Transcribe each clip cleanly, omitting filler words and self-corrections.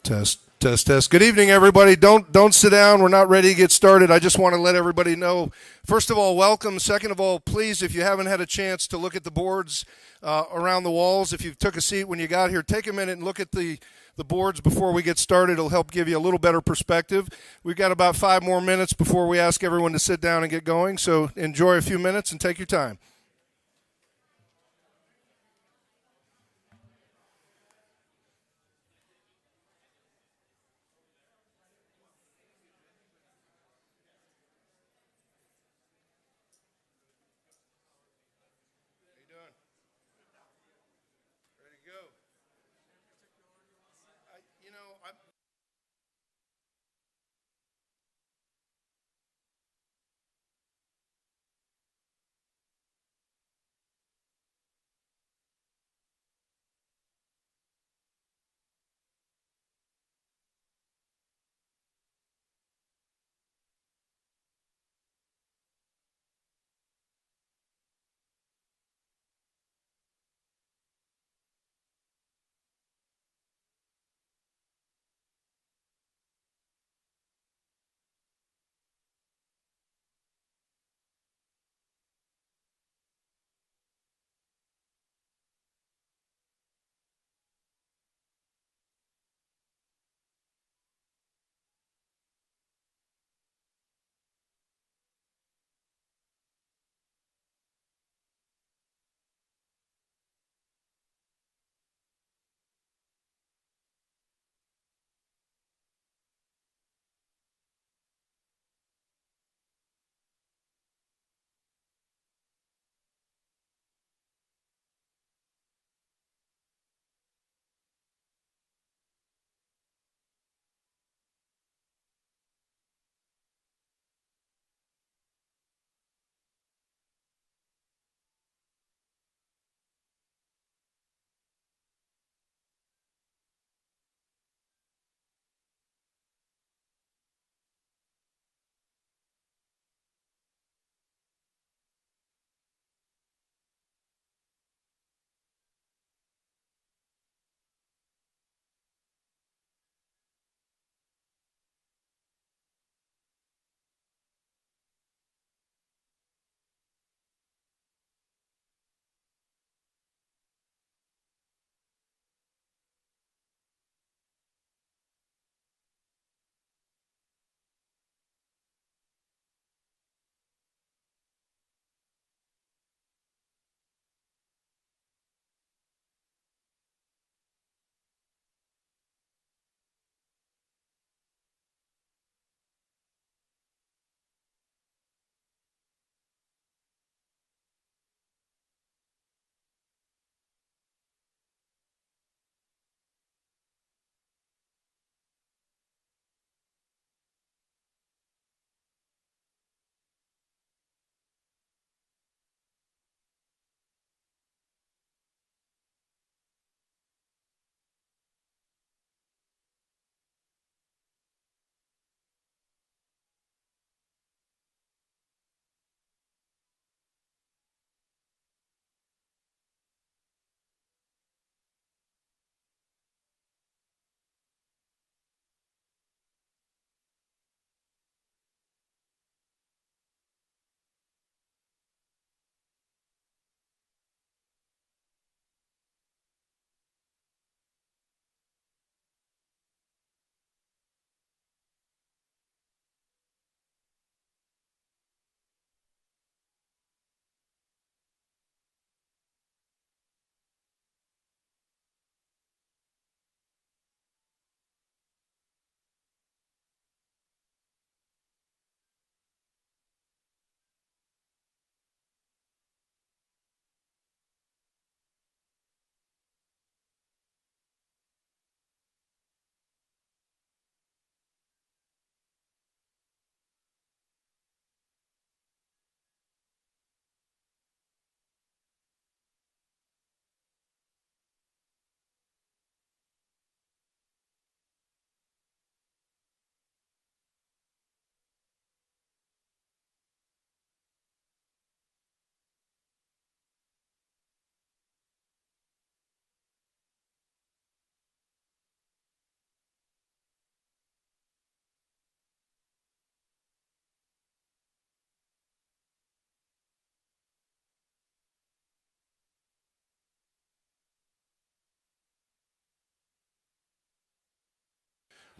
Test, test, test. Good evening, everybody. Don't sit down. We're not ready to get started. I just want to let everybody know. First of all, welcome. Second of all, please, if you haven't had a chance to look at the boards around the walls, if you took a seat when you got here, take a minute and look at the boards before we get started. It'll help give you a little better perspective. We've got about 5 more minutes before we ask everyone to sit down and get going. So enjoy a few minutes and take your time.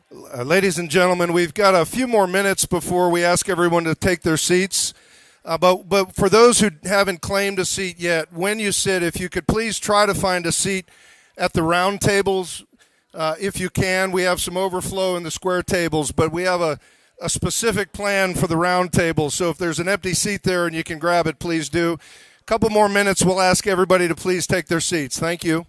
Ladies and gentlemen, we've got a few more minutes before we ask everyone to take their seats. But for those who haven't claimed a seat yet, when you sit, if you could please try to find a seat at the round tables if you can. We have some overflow in the square tables, but we have a specific plan for the round tables. So if there's an empty seat there and you can grab it, please do. A couple more minutes, we'll ask everybody to please take their seats. Thank you.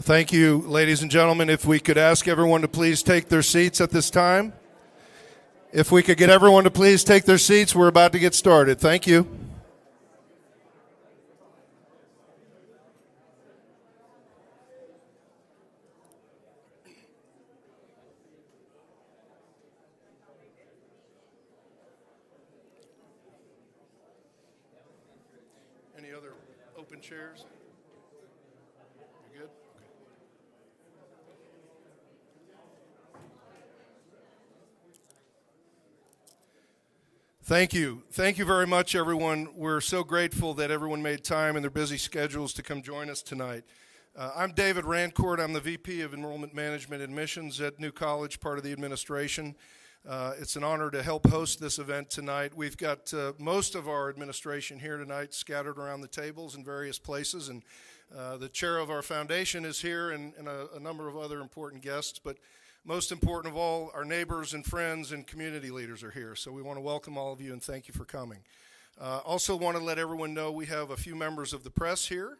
Thank you, ladies and gentlemen. If we could ask everyone to please take their seats at this time. If we could get everyone to please take their seats, we're about to get started. Thank you. Any other open chairs? You good? Thank you. Thank you very much, everyone. We're so grateful that everyone made time in their busy schedules to come join us tonight. I'm David Rancourt. I'm the VP of Enrollment Management Admissions at New College, part of the administration. It's an honor to help host this event tonight. We've got most of our administration here tonight scattered around the tables in various places, and the chair of our foundation is here and a number of other important guests. But most important of all, our neighbors and friends and community leaders are here. So we want to welcome all of you and thank you for coming. Also want to let everyone know we have a few members of the press here.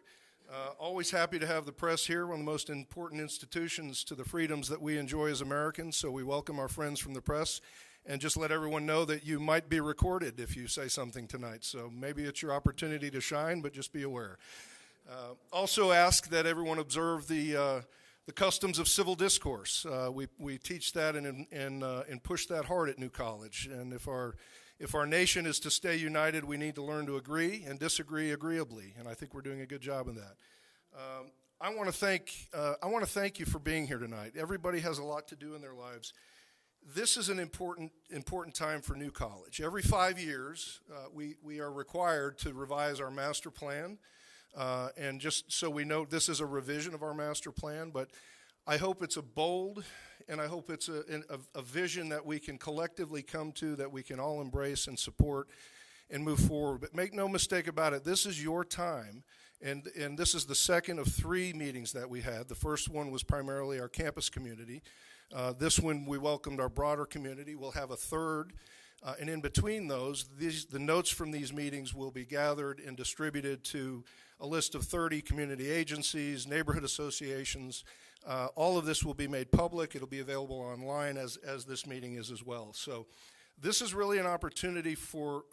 Always happy to have the press here, one of the most important institutions to the freedoms that we enjoy as Americans. So we welcome our friends from the press and just let everyone know that you might be recorded if you say something tonight. So maybe it's your opportunity to shine, but just be aware. Also ask that everyone observe the customs of civil discourse. We teach that and push that hard at New College. And if our nation is to stay united, we need to learn to agree and disagree agreeably, and I think we're doing a good job in that. I want to thank you for being here tonight. Everybody has a lot to do in their lives. This is an important time for New College. Every 5 years, we are required to revise our master plan, and just so we know, this is a revision of our master plan, but I hope it's a bold, and I hope it's a vision that we can collectively come to, that we can all embrace and support and move forward. But make no mistake about it, this is your time, and this is the second of 3 meetings that we had. The first one was primarily our campus community. This one we welcomed our broader community. We'll have a third, and in between those, the notes from these meetings will be gathered and distributed to a list of 30 community agencies, neighborhood associations. All of this will be made public. It'll be available online as this meeting is as well. So this is really an opportunity for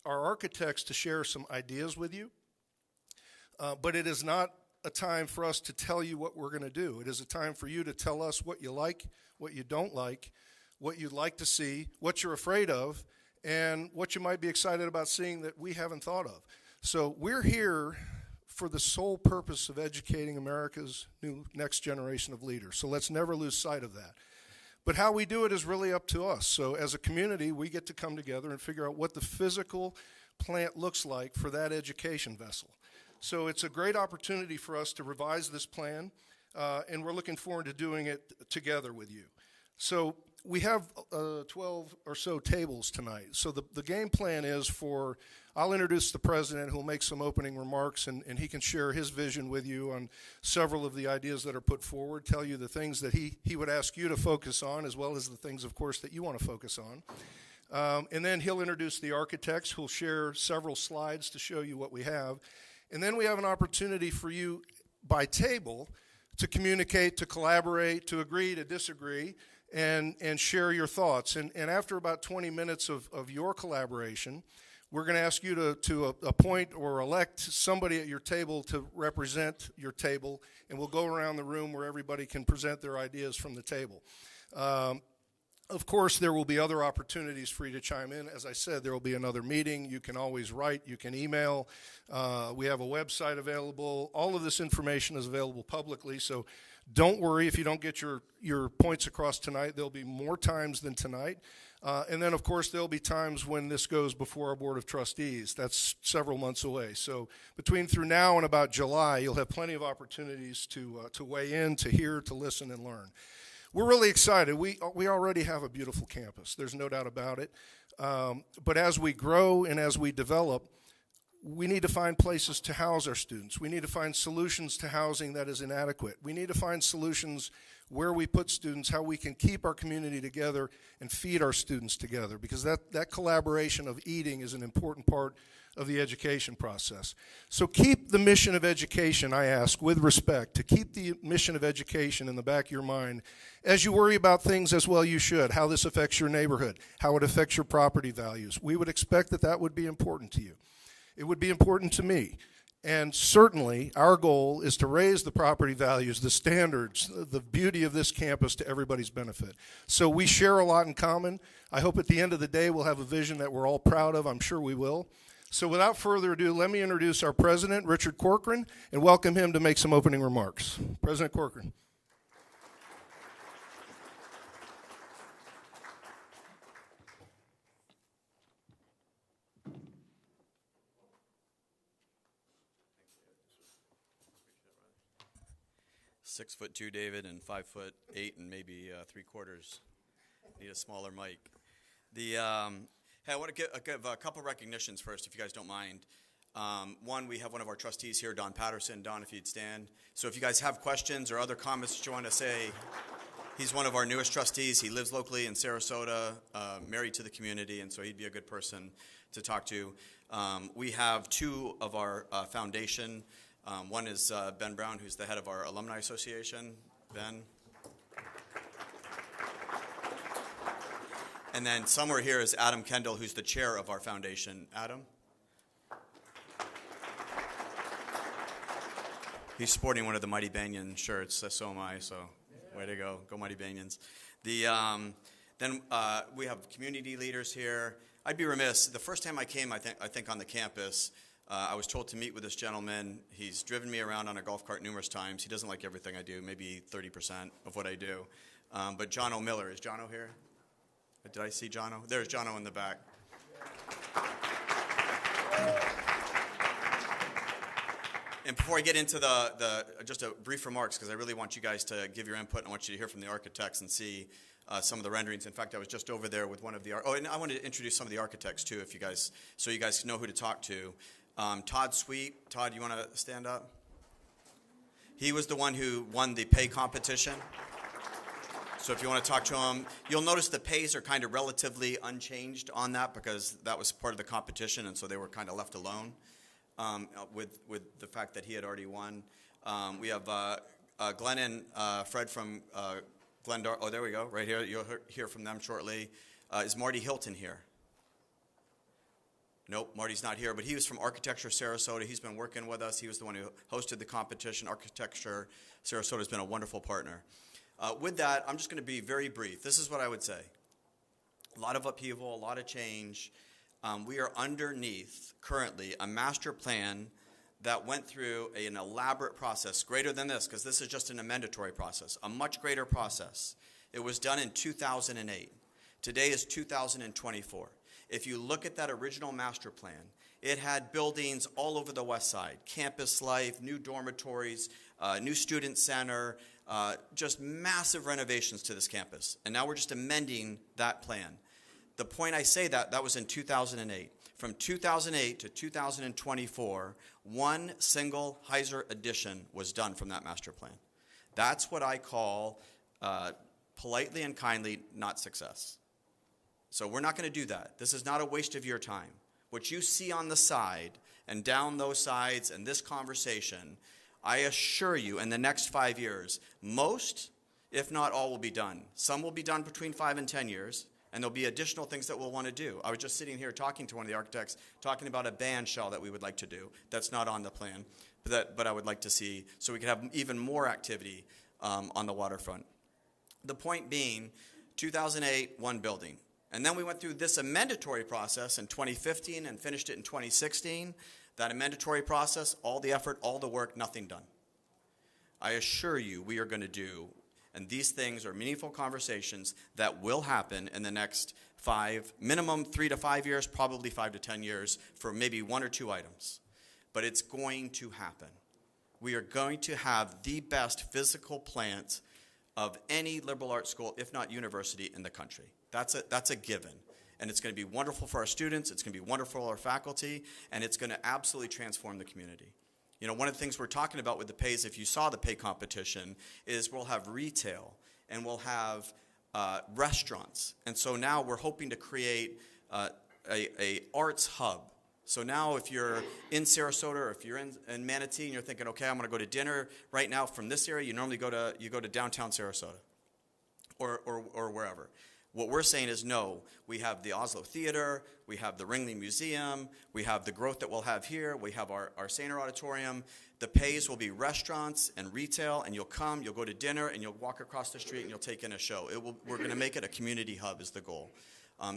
our architects to share some ideas with you, but it is not a time for us to tell you what we're going to do. It is a time for you to tell us what you like, what you don't like, what you'd like to see, what you're afraid of, and what you might be excited about seeing that we haven't thought of. So we're here for the sole purpose of educating America's next generation of leaders. So let's never lose sight of that. But how we do it is really up to us. So as a community, we get to come together and figure out what the physical plant looks like for that education vessel. So it's a great opportunity for us to revise this plan, and we're looking forward to doing it together with you. So we have 12 or so tables tonight. So the game plan is I'll introduce the president, who will make some opening remarks, and he can share his vision with you on several of the ideas that are put forward, tell you the things that he would ask you to focus on, as well as the things, of course, that you want to focus on. And then he'll introduce the architects, who'll share several slides to show you what we have. And then we have an opportunity for you by table to communicate, to collaborate, to agree, to disagree, and share your thoughts. And after about 20 minutes of your collaboration, we're going to ask you to appoint or elect somebody at your table to represent your table, and we'll go around the room where everybody can present their ideas from the table. Of course, there will be other opportunities for you to chime in. As I said, there will be another meeting. You can always write. You can email. We have a website available. All of this information is available publicly, so don't worry if you don't get your points across tonight. There'll be more times than tonight. And then, of course, there'll be times when this goes before our Board of Trustees. That's several months away. So through now and about July, you'll have plenty of opportunities to weigh in, to hear, to listen, and learn. We're really excited. We already have a beautiful campus. There's no doubt about it. But as we grow and as we develop, we need to find places to house our students. We need to find solutions to housing that is inadequate. We need to find solutions where we put students, how we can keep our community together and feed our students together, because that collaboration of eating is an important part of the education process. So keep the mission of education, I ask, with respect, to keep the mission of education in the back of your mind as you worry about things as well you should, how this affects your neighborhood, how it affects your property values. We would expect that would be important to you. It would be important to me. And certainly, our goal is to raise the property values, the standards, the beauty of this campus to everybody's benefit. So we share a lot in common. I hope at the end of the day we'll have a vision that we're all proud of. I'm sure we will. So without further ado, let me introduce our president, Richard Corcoran, and welcome him to make some opening remarks. President Corcoran. 6'2", David, and 5'8", and maybe 3/4. Need a smaller mic. Hey, I want to give a couple recognitions first, if you guys don't mind. One, we have one of our trustees here, Don Patterson. Don, if you'd stand. So if you guys have questions or other comments that you want to say, He's one of our newest trustees. He lives locally in Sarasota, married to the community, and so he'd be a good person to talk to. We have two of our foundation. One is Ben Brown, who's the head of our Alumni Association. Ben. And then somewhere here is Adam Kendall, who's the chair of our foundation. Adam? He's sporting one of the Mighty Banyan shirts, so am I, so way to go. Go Mighty Banyans. Then we have community leaders here. I'd be remiss. The first time I came, I think on the campus, I was told to meet with this gentleman. He's driven me around on a golf cart numerous times. He doesn't like everything I do, maybe 30% of what I do. But John O'Miller. Is John O here? Did I see John O? There's John O in the back. And before I get into just a brief remarks, because I really want you guys to give your input, and I want you to hear from the architects and see some of the renderings. In fact, I was just over there with one of the and I wanted to introduce some of the architects too, so you guys know who to talk to. Todd Sweet. Todd, you want to stand up? He was the one who won the pay competition. So if you want to talk to him, you'll notice the pays are kind of relatively unchanged on that because that was part of the competition, and so they were kind of left alone with the fact that he had already won. We have Glenn and Fred from Glendar. Oh, there we go, right here. You'll hear from them shortly. Is Marty Hilton here? Nope, Marty's not here, but he was from Architecture Sarasota. He's been working with us. He was the one who hosted the competition. Architecture Sarasota has been a wonderful partner. With that, I'm just going to be very brief. This is what I would say. A lot of upheaval, a lot of change. We are underneath, currently, a master plan that went through an elaborate process, greater than this, because this is just an amendatory process, a much greater process. It was done in 2008. Today is 2024. If you look at that original master plan, it had buildings all over the west side, campus life, new dormitories, new student center, just massive renovations to this campus. And now we're just amending that plan. The point I say that was in 2008. From 2008 to 2024, one single Heiser addition was done from that master plan. That's what I call, politely and kindly, not success. So we're not going to do that. This is not a waste of your time. What you see on the side and down those sides and this conversation, I assure you, in the next 5 years, most, if not all, will be done. Some will be done between 5 and 10 years, and there'll be additional things that we'll want to do. I was just sitting here talking to one of the architects, talking about a band shell that we would like to do. That's not on the plan, but I would like to see, so we could have even more activity on the waterfront. The point being, 2008, one building. And then we went through this amendatory process in 2015 and finished it in 2016. That amendatory process, all the effort, all the work, nothing done. I assure you we are going to do, and these things are meaningful conversations that will happen in the next minimum 3 to 5 years, probably 5 to 10 years for maybe 1 or 2 items. But it's going to happen. We are going to have the best physical plant of any liberal arts school, if not university, in the country. That's a given. And it's going to be wonderful for our students, it's going to be wonderful for our faculty, and it's going to absolutely transform the community. You know, one of the things we're talking about with the pays, if you saw the pay competition, is we'll have retail and we'll have restaurants. And so now we're hoping to create a arts hub. So now if you're in Sarasota or if you're in Manatee and you're thinking, okay, I'm going to go to dinner right now from this area, you normally go to downtown Sarasota or wherever. What we're saying is no, we have the Oslo Theater, we have the Ringling Museum, we have the growth that we'll have here, we have our Sainer Auditorium. The pays will be restaurants and retail, and you'll go to dinner, and you'll walk across the street, and you'll take in a show. We're going to make it a community hub is the goal.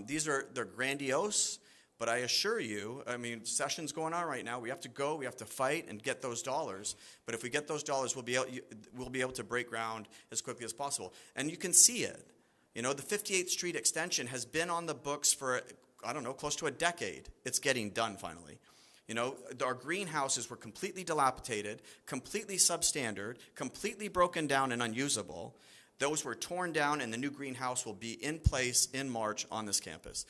They're grandiose, but I assure you, I mean, sessions going on right now, we have to go, we have to fight and get those dollars. But if we get those dollars, we'll be able to break ground as quickly as possible. And you can see it. You know, the 58th Street extension has been on the books for, I don't know, close to a decade. It's getting done finally. You know, our greenhouses were completely dilapidated, completely substandard, completely broken down and unusable. Those were torn down, and the new greenhouse will be in place in March on this campus.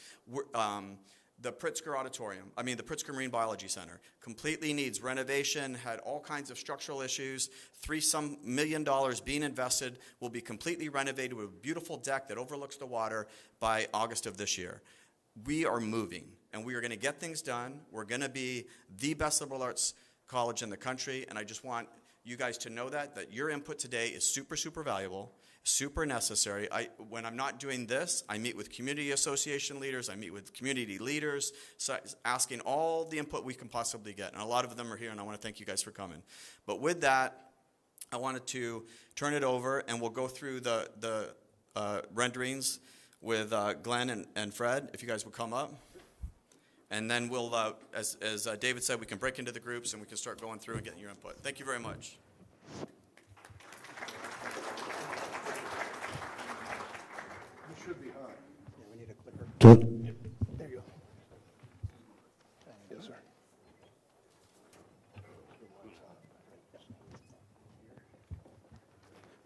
the the Pritzker Marine Biology Center, completely needs renovation, had all kinds of structural issues, $3 million being invested, will be completely renovated with a beautiful deck that overlooks the water by August of this year. We are moving, and we are going to get things done. We're going to be the best liberal arts college in the country, and I just want you guys to know that your input today is super, super valuable, super necessary. When I'm not doing this, I meet with community association leaders, I meet with community leaders, so asking all the input we can possibly get, and a lot of them are here, and I want to thank you guys for coming. But with that, I wanted to turn it over, and we'll go through the renderings with Glenn and Fred, if you guys would come up. And then we'll, as David said, we can break into the groups and we can start going through and getting your input. Thank you very much. You should be high. Yeah, we need a clicker. There you go. Yes, sir.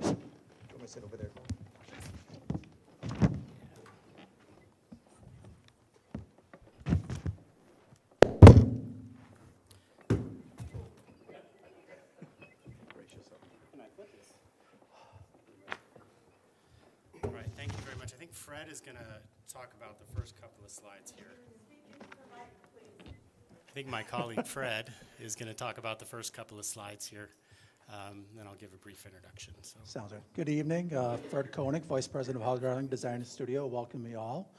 Do you want me to sit over there? All right, thank you very much. I think Fred is going to talk about the first couple of slides here. I think my colleague Fred is going to talk about the first couple of slides here. Then I'll give a brief introduction. So. Sounds good. Good evening. Fred Koenig, Vice President of House Darling Design Studio. Welcome you all.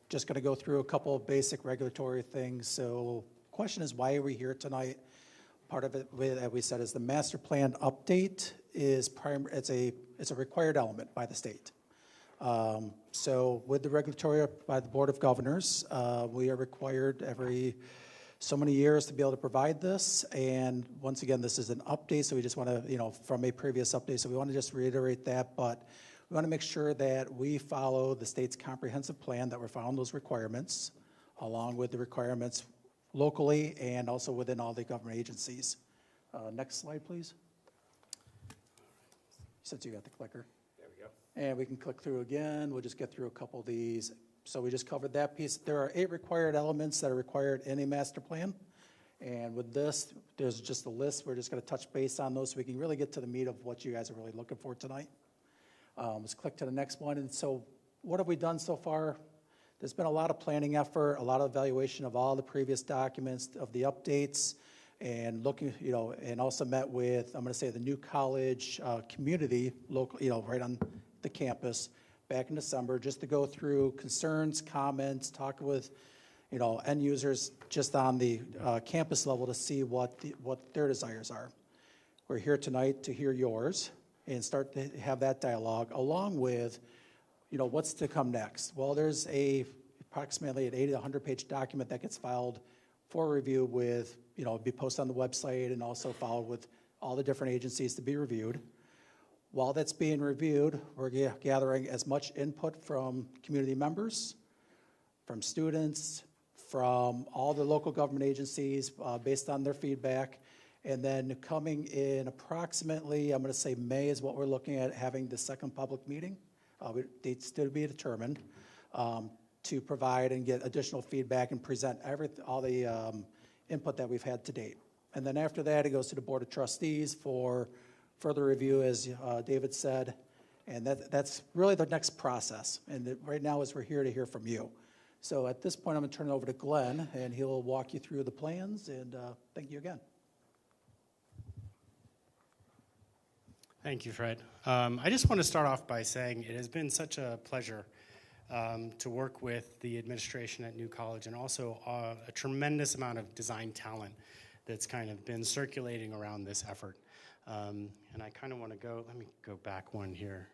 Just going to go through a couple of basic regulatory things. So question is, why are we here tonight? Part of it, as we said, is the master plan update is it's a required element by the state. So with the regulatory by the Board of Governors, we are required every so many years to be able to provide this. And once again, this is an update, so we just want to, from a previous update, so we want to just reiterate that, but we want to make sure that we follow the state's comprehensive plan, that we're following those requirements, along with the requirements locally and also within all the government agencies. Next slide, please. Since you got the clicker. There we go. And we can click through again. We'll just get through a couple of these. So we just covered that piece. There are 8 required elements that are required in a master plan. And with this, there's just a list. We're just going to touch base on those so we can really get to the meat of what you guys are really looking for tonight. Let's click to the next one. And so what have we done so far? There's been a lot of planning effort, a lot of evaluation of all the previous documents, of the updates, and looking, and also met with, I'm going to say, the new college community, local, right on the campus back in December, just to go through concerns, comments, talk with, end users just on the campus level to see what their desires are. We're here tonight to hear yours and start to have that dialogue along with, what's to come next. Well, there's approximately an 80 to 100-page document that gets filed for review with, be posted on the website and also followed with all the different agencies to be reviewed. While that's being reviewed, we're gathering as much input from community members, from students, from all the local government agencies based on their feedback. And then coming in approximately, I'm going to say May is what we're looking at, having the second public meeting. Dates still to be determined, to provide and get additional feedback and present all the input that we've had to date. And then after that, it goes to the Board of Trustees for further review, as David said, and that's really the next process. And right now is we're here to hear from you. So at this point, I'm going to turn it over to Glenn, and he'll walk you through the plans, and thank you again. Thank you, Fred. I just want to start off by saying it has been such a pleasure to work with the administration at New College, and also a tremendous amount of design talent that's kind of been circulating around this effort. And I kind of want to let me go back one here.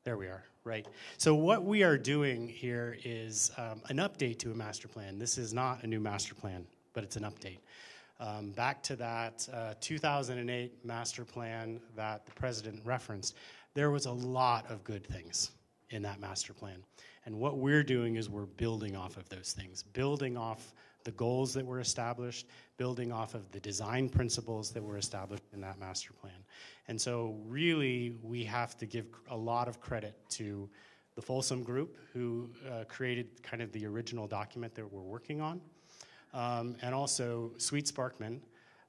There we are, right. So what we are doing here is an update to a master plan. This is not a new master plan, but it's an update. Back to that 2008 master plan that the president referenced, there was a lot of good things in that master plan. And what we're doing is we're building off of those things, building off the goals that were established, building off of the design principles that were established in that master plan. And so really, we have to give a lot of credit to the Folsom Group, who created kind of the original document that we're working on, and also Sweet Sparkman.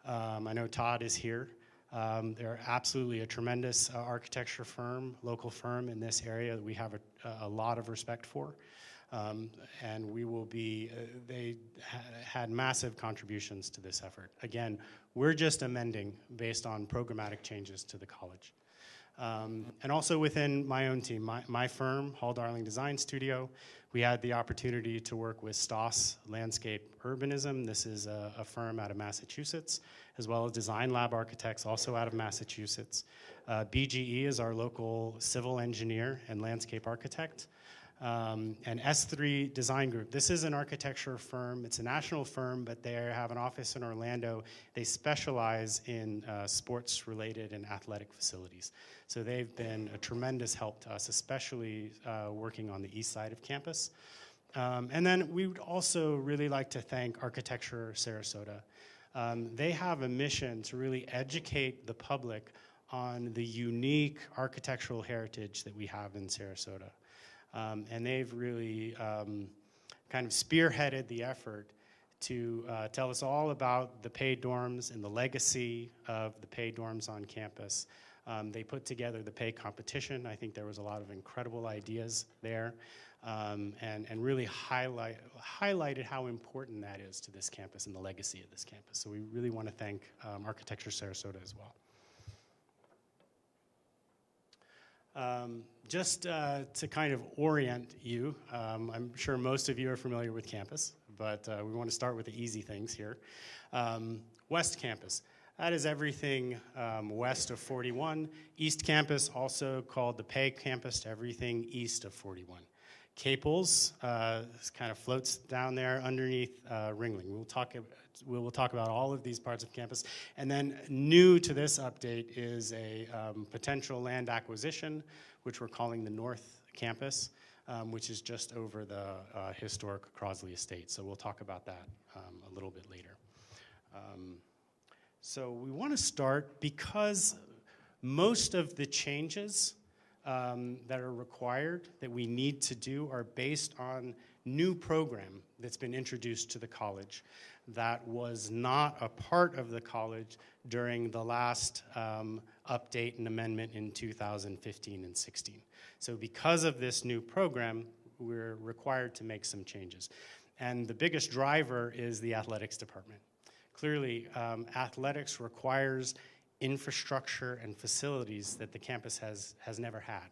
I know Todd is here. They're absolutely a tremendous architecture firm, local firm in this area that we have a lot of respect for. And we will be, they had massive contributions to this effort. Again, we're just amending based on programmatic changes to the college. And also within my own team, my firm, Hall Darling Design Studio, we had the opportunity to work with Stoss Landscape Urbanism. This is a firm out of Massachusetts, as well as Design Lab Architects, also out of Massachusetts. BGE is our local civil engineer and landscape architect. And S3 Design Group. This is an architecture firm. It's a national firm, but they have an office in Orlando. They specialize in sports-related and athletic facilities. So they've been a tremendous help to us, especially working on the east side of campus. And then we would also really like to thank Architecture Sarasota. They have a mission to really educate the public on the unique architectural heritage that we have in Sarasota. And they've really kind of spearheaded the effort to tell us all about the paid dorms and the legacy of the paid dorms on campus. They put together the pay competition. I think there was a lot of incredible ideas there, and really highlighted how important that is to this campus and the legacy of this campus. So we really want to thank Architecture Sarasota as well. Just to kind of orient you, I'm sure most of you are familiar with campus, but we want to start with the easy things here. West Campus, that is everything west of 41. East Campus, also called the Pay Campus, to everything east of 41. Caples kind of floats down there underneath Ringling. We will talk about all of these parts of campus. And then new to this update is a potential land acquisition, which we're calling the North Campus, which is just over the historic Crosley Estate. So we'll talk about that a little bit later. So we want to start because most of the changes that are required, that we need to do, are based on new program that's been introduced to the college that was not a part of the college during the last update and amendment in 2015 and 16. So because of this new program, we're required to make some changes. And the biggest driver is the athletics department. Clearly, athletics requires infrastructure and facilities that the campus has never had.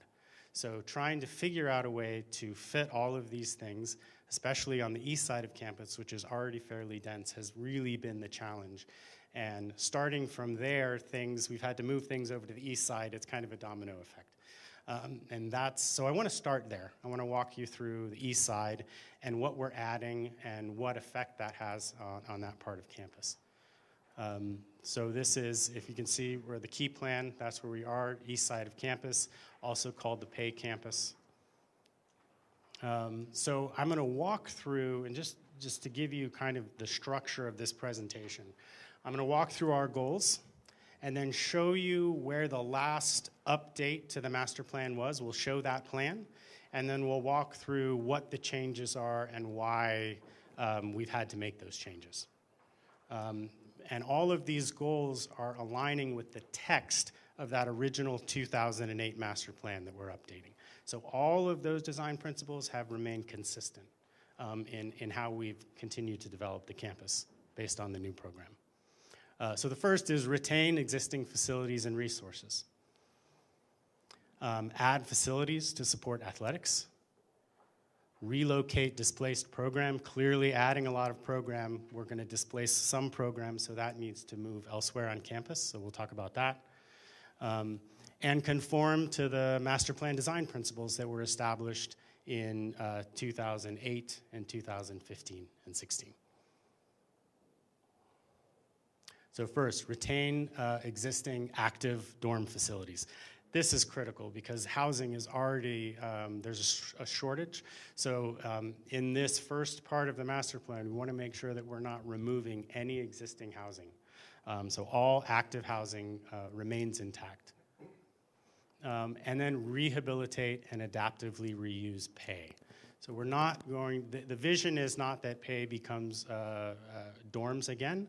So trying to figure out a way to fit all of these things, especially on the east side of campus, which is already fairly dense, has really been the challenge. And starting from there, we've had to move things over to the east side. It's kind of a domino effect. So I want to start there. I want to walk you through the east side and what we're adding and what effect that has on that part of campus. So this is, if you can see, we're the key plan. That's where we are, east side of campus, also called the Pay Campus. So I'm going to walk through, and just to give you kind of the structure of this presentation, I'm going to walk through our goals and then show you where the last update to the master plan was. We'll show that plan, and then we'll walk through what the changes are and why we've had to make those changes. And all of these goals are aligning with the text of that original 2008 master plan that we're updating. So all of those design principles have remained consistent in how we've continued to develop the campus based on the new program. So the first is retain existing facilities and resources. Add facilities to support athletics. Relocate displaced program, clearly adding a lot of program. We're going to displace some programs, so that needs to move elsewhere on campus, so we'll talk about that. And conform to the master plan design principles that were established in 2008 and 2015 and 16. So first, retain existing active dorm facilities. This is critical because housing is already, there's a shortage. So in this first part of the master plan, we want to make sure that we're not removing any existing housing. So all active housing remains intact. and then rehabilitate and adaptively reuse pay. So we're not going, the vision is not that pay becomes dorms again,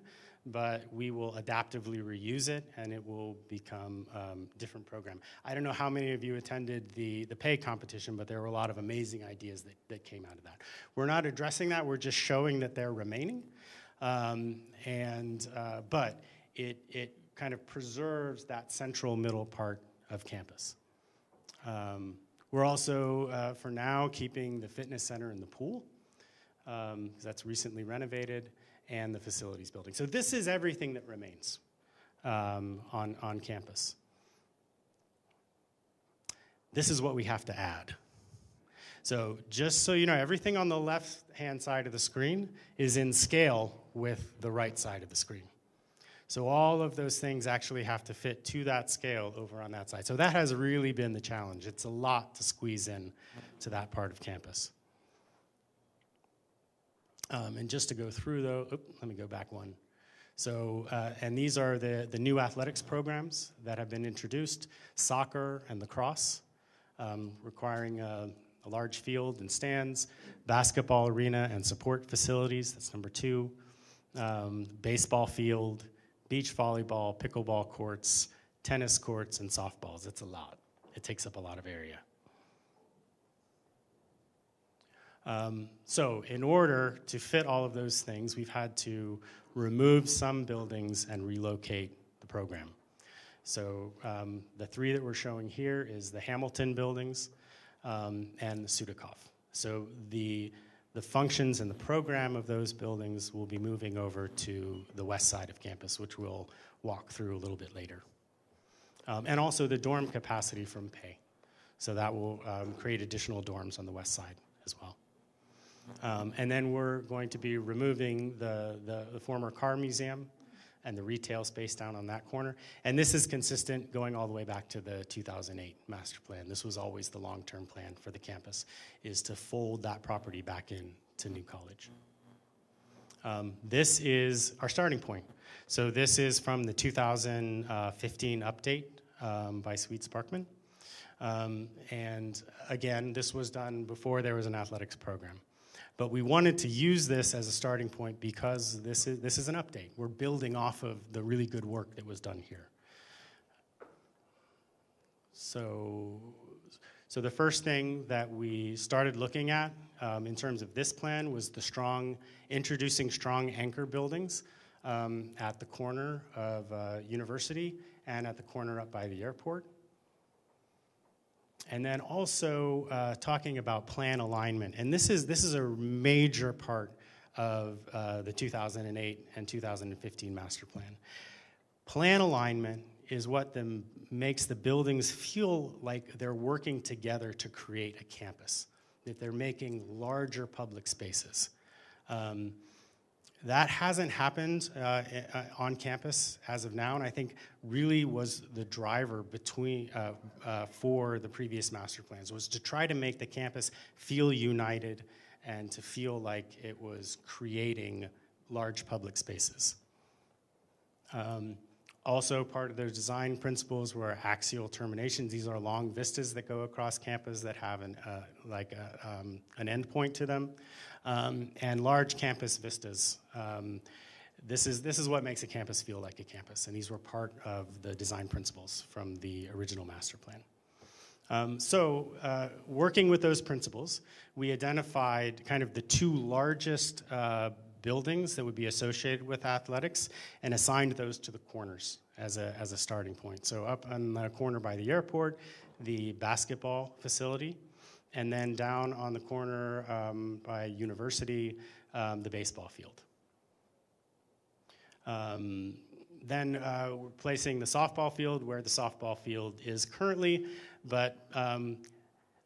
but we will adaptively reuse it and it will become a different program. I don't know how many of you attended the pay competition, but there were a lot of amazing ideas that came out of that. We're not addressing that, we're just showing that they're remaining. But it kind of preserves that central middle part of campus. We're also, for now, keeping the fitness center and the pool, because that's recently renovated, and the facilities building. So this is everything that remains on campus. This is what we have to add. So just so you know, everything on the left-hand side of the screen is in scale with the right side of the screen. So all of those things actually have to fit to that scale over on that side. So that has really been the challenge. It's a lot to squeeze in to that part of campus. And just to go through though, let me go back one. So, and these are the new athletics programs that have been introduced, soccer and lacrosse, requiring a large field and stands, basketball arena and support facilities, that's number 2, baseball field, beach volleyball, pickleball courts, tennis courts, and softballs. It's a lot. It takes up a lot of area. So in order to fit all of those things, we've had to remove some buildings and relocate the program. So the 3 that we're showing here is the Hamilton buildings and the Sudikoff. So the functions and the program of those buildings will be moving over to the west side of campus, which we'll walk through a little bit later. And also the dorm capacity from pay. So that will create additional dorms on the west side as well. And then we're going to be removing the former car museum and the retail space down on that corner. And this is consistent going all the way back to the 2008 master plan. This was always the long-term plan for the campus, is to fold that property back in to New College. This is our starting point. So this is from the 2015 update by Sweet Sparkman. And again, this was done before there was an athletics program. But we wanted to use this as a starting point because this is an update. We're building off of the really good work that was done here. So the first thing that we started looking at in terms of this plan was introducing strong anchor buildings at the corner of University and at the corner up by the airport. And then also talking about plan alignment. And this is a major part of the 2008 and 2015 master plan. Plan alignment is what makes the buildings feel like they're working together to create a campus, that they're making larger public spaces. That hasn't happened on campus as of now, and I think really was the driver for the previous master plans, was to try to make the campus feel united and to feel like it was creating large public spaces. Also, part of their design principles were axial terminations. These are long vistas that go across campus that have an end point to them. And large campus vistas. This is what makes a campus feel like a campus, and these were part of the design principles from the original master plan. Working with those principles, we identified kind of the 2 largest buildings that would be associated with athletics and assigned those to the corners as a starting point. So up on the corner by the airport, the basketball facility, and then down on the corner by University, the baseball field. Then we're placing the softball field where the softball field is currently, but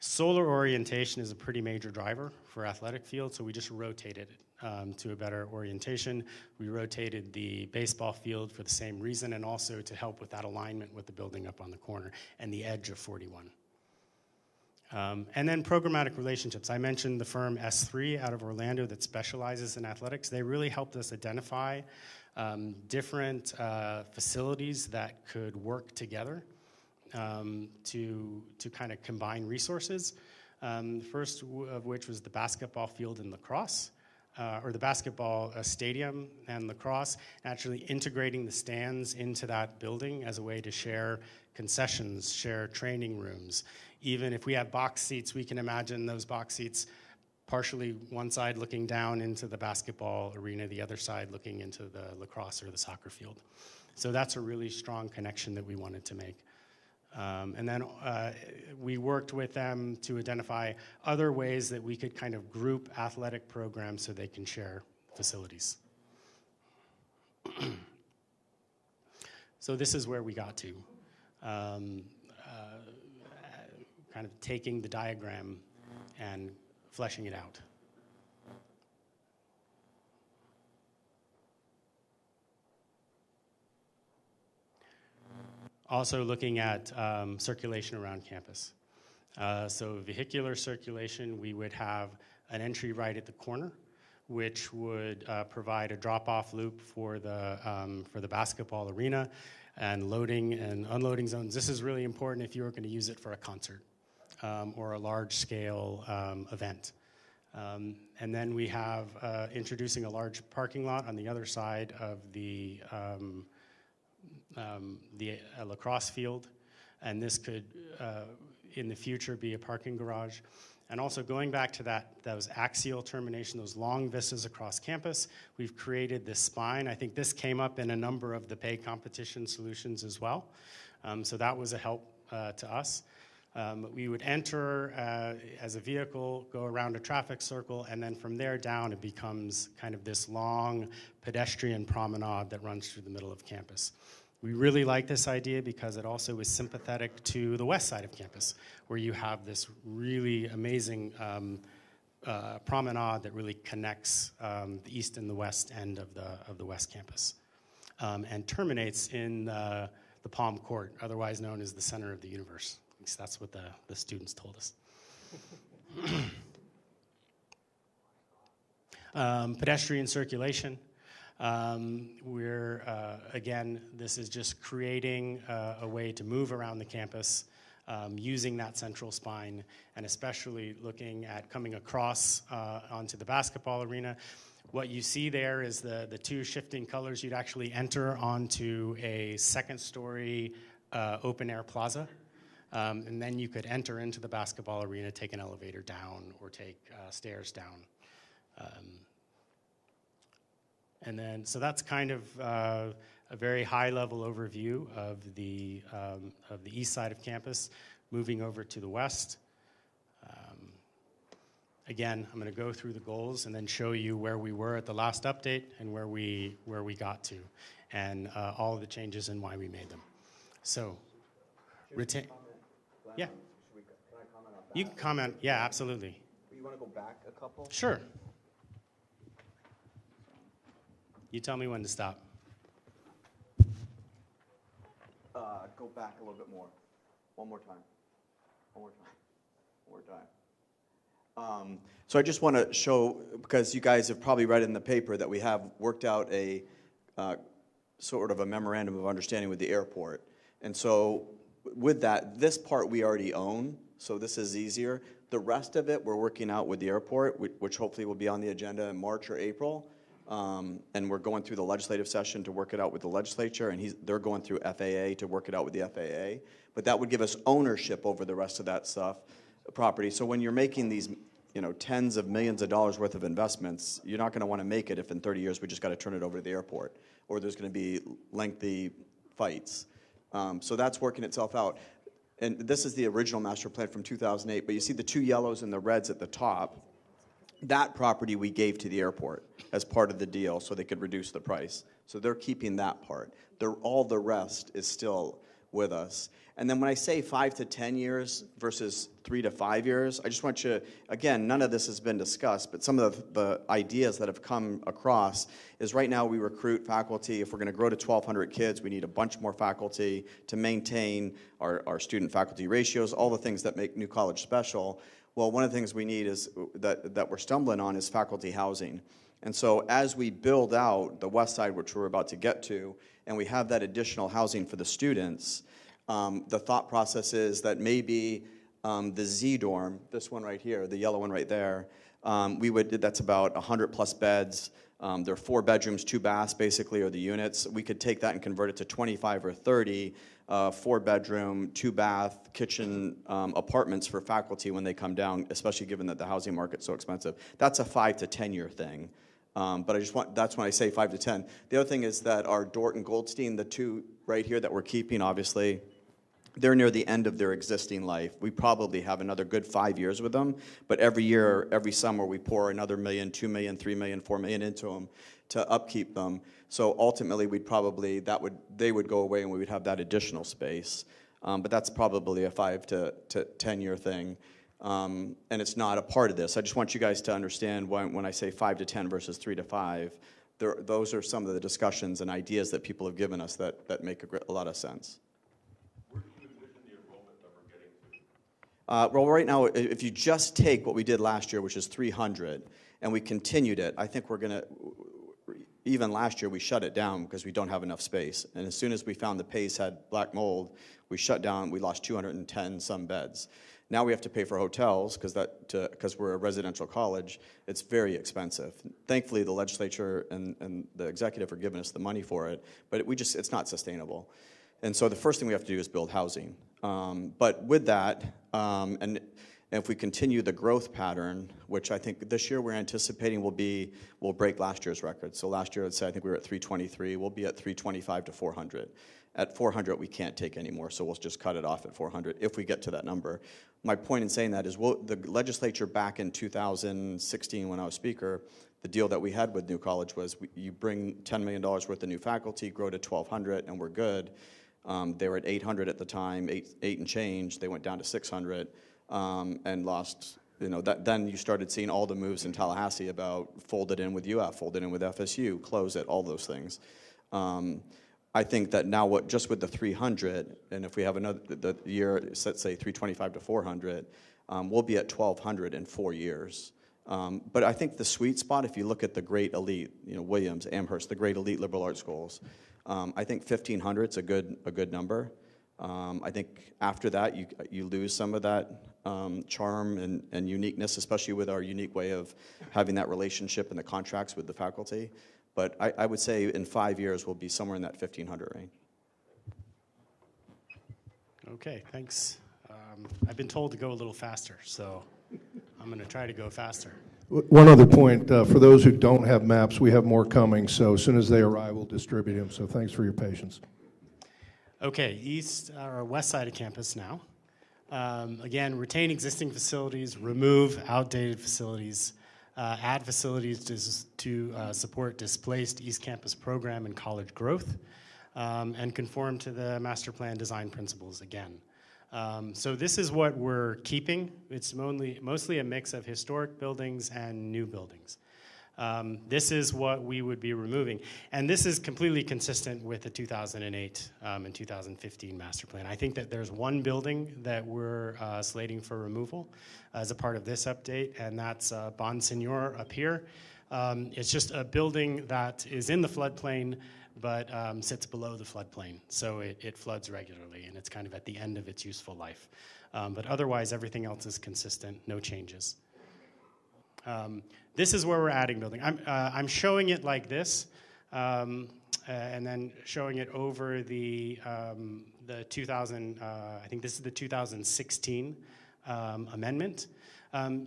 solar orientation is a pretty major driver for athletic field, so we just rotated it to a better orientation. We rotated the baseball field for the same reason and also to help with that alignment with the building up on the corner and the edge of 41. And then programmatic relationships. I mentioned the firm S3 out of Orlando that specializes in athletics. They really helped us identify different facilities that could work together to kind of combine resources. First of which was the basketball field and lacrosse, or the basketball stadium and lacrosse, actually integrating the stands into that building as a way to share concessions, share training rooms. Even if we have box seats, we can imagine those box seats partially one side looking down into the basketball arena, the other side looking into the lacrosse or the soccer field. So that's a really strong connection that we wanted to make. And then we worked with them to identify other ways that we could kind of group athletic programs so they can share facilities. So this is where we got to, kind of taking the diagram and fleshing it out. Also looking at circulation around campus. So vehicular circulation, we would have an entry right at the corner, which would provide a drop-off loop for the basketball arena and loading and unloading zones. This is really important if you were going to use it for a concert or a large-scale event. And then we have introducing a large parking lot on the other side of the lacrosse field, and this could, in the future, be a parking garage. And also going back to those axial termination, those long vistas across campus, we've created this spine. I think this came up in a number of the pay competition solutions as well. So that was a help to us. We would enter as a vehicle, go around a traffic circle, and then from there down it becomes kind of this long pedestrian promenade that runs through the middle of campus. We really like this idea because it also is sympathetic to the west side of campus, where you have this really amazing promenade that really connects the east and the west end of the west campus, and terminates in the Palm Court, otherwise known as the center of the universe. At least that's what the students told us. Pedestrian circulation. Again, this is just creating a way to move around the campus using that central spine, and especially looking at coming across onto the basketball arena. What you see there is the two shifting colors. You'd actually enter onto a second-story open-air plaza, and then you could enter into the basketball arena, take an elevator down, or take stairs down. And then, so that's kind of a very high-level overview of the east side of campus. Moving over to the west. Again, I'm going to go through the goals and then show you where we were at the last update and where we got to, and all of the changes and why we made them. So, retain. Yeah. Can I comment on that? You can comment. Yeah, absolutely. You want to go back a couple? Sure. You tell me when to stop. Go back a little bit more. One more time. So I just want to show, because you guys have probably read in the paper that we have worked out a sort of a memorandum of understanding with the airport. And so with that, this part we already own, so this is easier. The rest of it we're working out with the airport, which hopefully will be on the agenda in March or April. And we're going through the legislative session to work it out with the legislature, and they're going through FAA to work it out with the FAA. But that would give us ownership over the rest of that property. So when you're making these, tens of millions of dollars worth of investments, you're not going to want to make it if in 30 years we just got to turn it over to the airport, or there's going to be lengthy fights. So that's working itself out. And this is the original master plan from 2008, but you see the two yellows and the reds at the top. That property we gave to the airport as part of the deal so they could reduce the price. So they're keeping that part. All the rest is still with us. And then when I say 5 to 10 years versus 3 to 5 years, I just want you, again, none of this has been discussed, but some of the ideas that have come across is right now we recruit faculty. If we're going to grow to 1,200 kids, we need a bunch more faculty to maintain our student-faculty ratios, all the things that make New College special. Well, one of the things we need is that we're stumbling on is faculty housing. And so as we build out the west side, which we're about to get to, and we have that additional housing for the students, The thought process is that maybe the Z dorm, this one right here, the yellow one right there, that's about 100 plus beds. There are 4 bedrooms, 2 baths, basically, are the units. We could take that and convert it to 25 or 30 4-bedroom, 2-bath, kitchen apartments for faculty when they come down, especially given that the housing market's so expensive. That's a 5 to 10 year thing. But that's when I say 5 to 10. The other thing is that our Dort and Goldstein, the 2 right here that we're keeping, obviously, they're near the end of their existing life. We probably have another good 5 years with them, but every year, every summer, we pour another $1 million, $2 million, $3 million, $4 million into them to upkeep them. So ultimately, they would go away and we would have that additional space. But that's probably a 5 to 10 year thing. And it's not a part of this. I just want you guys to understand when I say 5 to 10 versus 3 to 5, those are some of the discussions and ideas that people have given us that make a lot of sense. Well, right now, if you just take what we did last year, which is 300, and we continued it, I think we're going to, even last year, we shut it down because we don't have enough space. And as soon as we found the PACE had black mold, we shut down, we lost 210 some beds. Now we have to pay for hotels because we're a residential college. It's very expensive. Thankfully, the legislature and the executive are giving us the money for it, but it's not sustainable. And so the first thing we have to do is build housing. But with that, and if we continue the growth pattern, which I think this year we're anticipating will break last year's record. So last year, I think we were at 323. We'll be at 325 to 400. At 400, we can't take any more, so we'll just cut it off at 400 if we get to that number. My point in saying that is the legislature back in 2016 when I was speaker, the deal that we had with New College was you bring $10 million worth of new faculty, grow to 1,200, and we're good. They were at 800 at the time, eight and change. They went down to 600 and lost. Then you started seeing all the moves in Tallahassee about fold it in with UF, fold it in with FSU, close it, all those things. I think that now just with the 300, and if we have the year, let's say 325 to 400, we'll be at 1,200 in 4 years. But I think the sweet spot, if you look at the great elite, Williams, Amherst, the great elite liberal arts schools, I think 1,500 is a good number. I think after that, you lose some of that charm and uniqueness, especially with our unique way of having that relationship and the contracts with the faculty. But I would say in 5 years, we'll be somewhere in that 1,500 range. Okay, thanks. I've been told to go a little faster, so I'm going to try to go faster. One other point, for those who don't have maps, we have more coming, so as soon as they arrive, we'll distribute them, so thanks for your patience. Okay, west side of campus now. Again, retain existing facilities, remove outdated facilities, add facilities to support displaced East Campus program and college growth, and conform to the master plan design principles again. So this is what we're keeping. It's mostly a mix of historic buildings and new buildings. This is what we would be removing. And this is completely consistent with the 2008 and 2015 master plan. I think that there's one building that we're slating for removal as a part of this update, and that's Bon Senior up here. It's just a building that is in the floodplain, but sits below the floodplain. So it floods regularly, and it's kind of at the end of its useful life. But otherwise, everything else is consistent, no changes. This is where we're adding building. I'm showing it like this, and then showing it over the 2000, I think this is the 2016 amendment,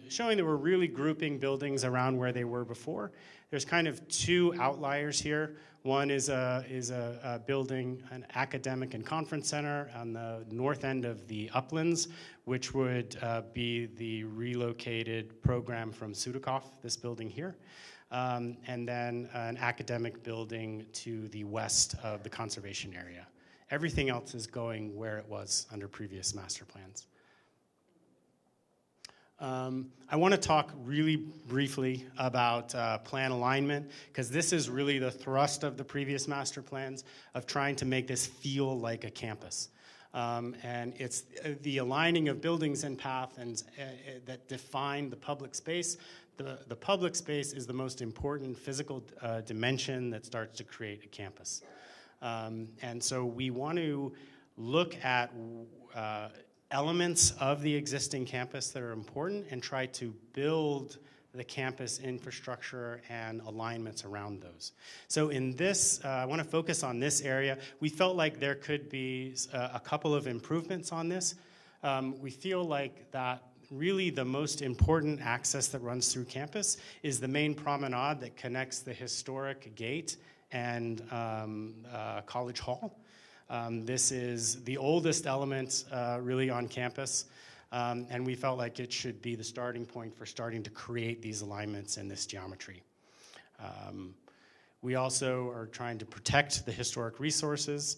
showing that we're really grouping buildings around where they were before. There's kind of 2 outliers here. One is a building, an academic and conference center on the north end of the Uplands, which would be the relocated program from Sudikoff, this building here. And then an academic building to the west of the conservation area. Everything else is going where it was under previous master plans. I want to talk really briefly about plan alignment, because this is really the thrust of the previous master plans of trying to make this feel like a campus. And it's the aligning of buildings and paths that define the public space. The public space is the most important physical dimension that starts to create a campus. And so we want to look at elements of the existing campus that are important and try to build the campus infrastructure and alignments around those. So in this, I want to focus on this area. We felt like there could be a couple of improvements on this. We feel like that really the most important access that runs through campus is the main promenade that connects the historic gate and College Hall. This is the oldest element really on campus. And we felt like it should be the starting point for starting to create these alignments in this geometry. We also are trying to protect the historic resources.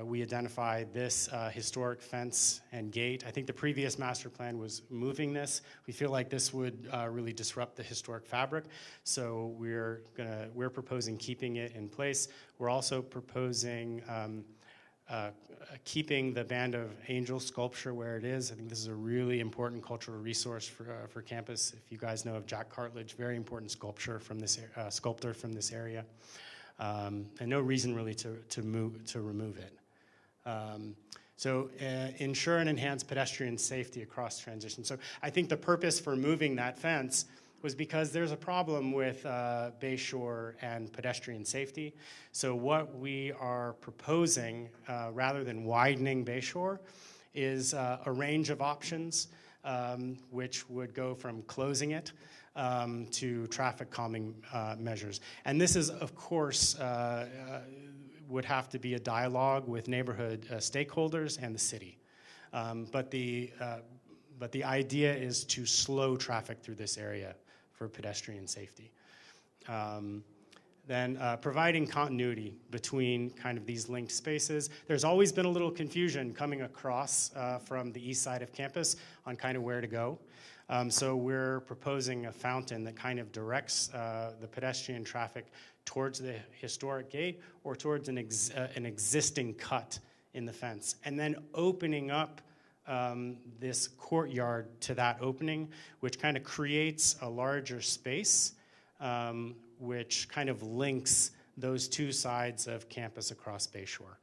We identified this historic fence and gate. I think the previous master plan was moving this. We feel like this would really disrupt the historic fabric, so we're proposing keeping it in place. We're also proposing keeping the Band of Angels sculpture where it is. I think this is a really important cultural resource for campus. If you guys know of Jack Cartledge, very important sculptor from this area, and no reason really to remove it. So ensure and enhance pedestrian safety across transition. So I think the purpose for moving that fence was because there's a problem with Bayshore and pedestrian safety. So what we are proposing, rather than widening Bayshore, is a range of options, which would go from closing it to traffic calming measures. And this is, of course, would have to be a dialogue with neighborhood stakeholders and the city. But the idea is to slow traffic through this area for pedestrian safety. Then providing continuity between kind of these linked spaces. There's always been a little confusion coming across from the east side of campus on kind of where to go. So we're proposing a fountain that kind of directs the pedestrian traffic towards the historic gate or towards an existing cut in the fence, and then opening up this courtyard to that opening, which kind of creates a larger space, which kind of links those two sides of campus across Bayshore.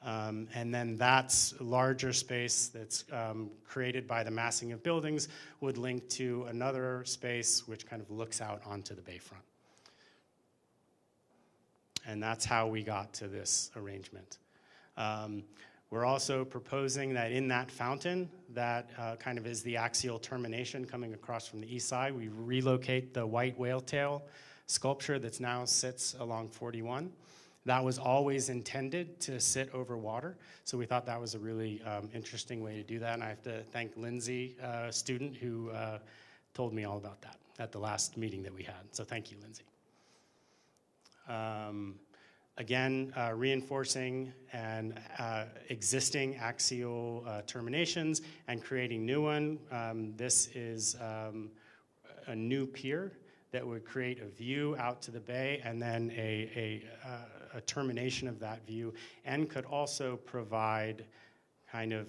And then that larger space that's created by the massing of buildings would link to another space which kind of looks out onto the bayfront. And that's how we got to this arrangement. We're also proposing that in that fountain, that kind of is the axial termination coming across from the east side, we relocate the white whale tail sculpture that now sits along 41. That was always intended to sit over water, so we thought that was a really interesting way to do that, and I have to thank Lindsay, a student who told me all about that at the last meeting that we had, so thank you, Lindsay. Again, reinforcing and existing axial terminations and creating new one. This is a new pier that would create a view out to the bay and then a termination of that view, and could also provide kind of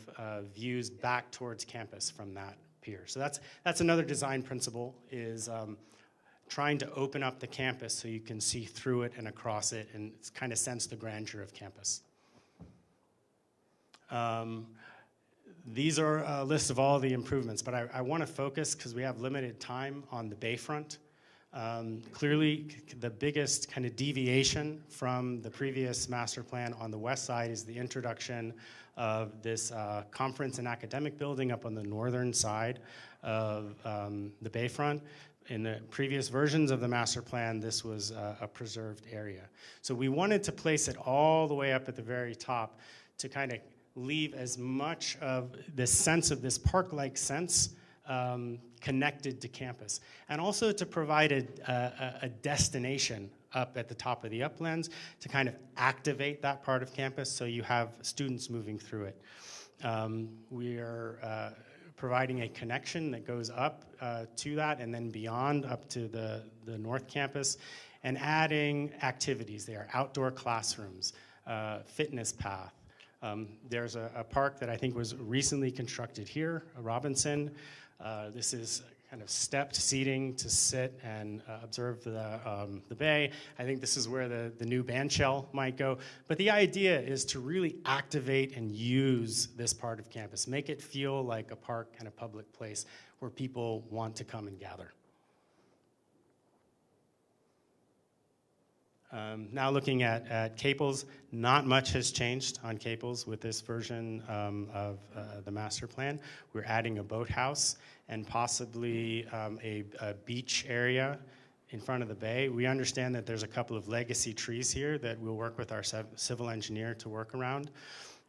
views back towards campus from that pier. So that's another design principle, is trying to open up the campus so you can see through it and across it and kind of sense the grandeur of campus. These are a list of all the improvements, but I want to focus, because we have limited time, on the bayfront. Clearly, the biggest kind of deviation from the previous master plan on the west side is the introduction of this conference and academic building up on the northern side of the bayfront. In the previous versions of the master plan, this was a preserved area. So we wanted to place it all the way up at the very top to kind of leave as much of this sense of this park-like sense connected to campus, and also to provide a destination up at the top of the uplands to kind of activate that part of campus so you have students moving through it. We are providing a connection that goes up to that and then beyond up to the north campus, and adding activities there, outdoor classrooms, fitness path. There's a park that I think was recently constructed here, Robinson. This is kind of stepped seating to sit and observe the bay. I think this is where the new band shell might go. But the idea is to really activate and use this part of campus, make it feel like a park and a public place where people want to come and gather. Now looking at Caples, not much has changed on Caples with this version of the master plan. We're adding a boathouse and possibly a beach area in front of the bay. We understand that there's a couple of legacy trees here that we'll work with our civil engineer to work around.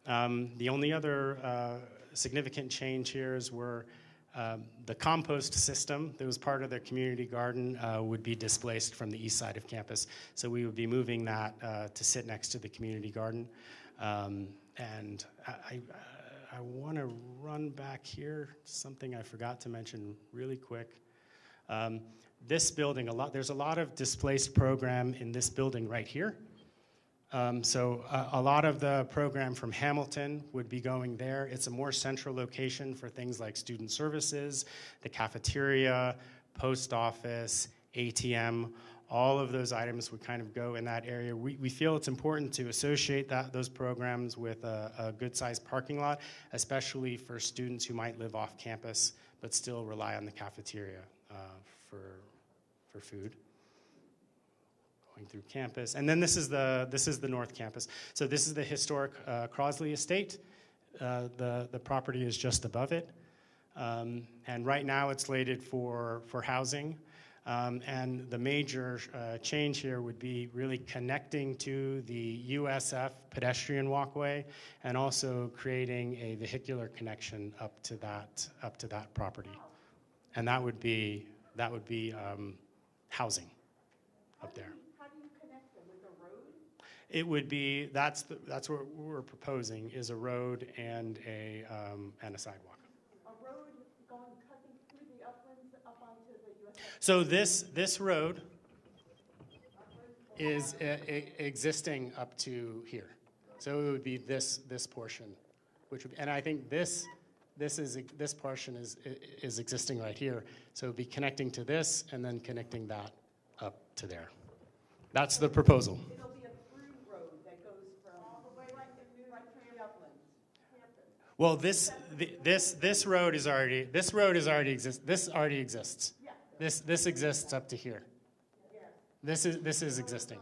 The only other significant change here is the compost system that was part of the community garden would be displaced from the east side of campus. So we would be moving that to sit next to the community garden. And I want to run back here, something I forgot to mention really quick. This building, there's a lot of displaced program in this building right here. So a lot of the program from Hamilton would be going there. It's a more central location for things like student services, the cafeteria, post office, ATM. All of those items would kind of go in that area. We feel it's important to associate those programs with a good-sized parking lot, especially for students who might live off campus but still rely on the cafeteria for food. Going through campus, and then this is the north campus. So this is the historic Crosley Estate. The property is just above it, and right now it's slated for housing. And the major change here would be really connecting to the USF pedestrian walkway, and also creating a vehicular connection up to that property, and that would be housing up there. It would be, that's what we're proposing, is a road and a sidewalk. A road cutting through the uplands up onto the USF? So this road is existing up to here. So it would be this portion, which would be, and I think this portion is existing right here. So it would be connecting to this and then connecting that up to there. That's the proposal. It'll be a through road that goes from all the way right to the uplands. Well, this road is already this already exists. Yeah. This exists up to here. This is existing.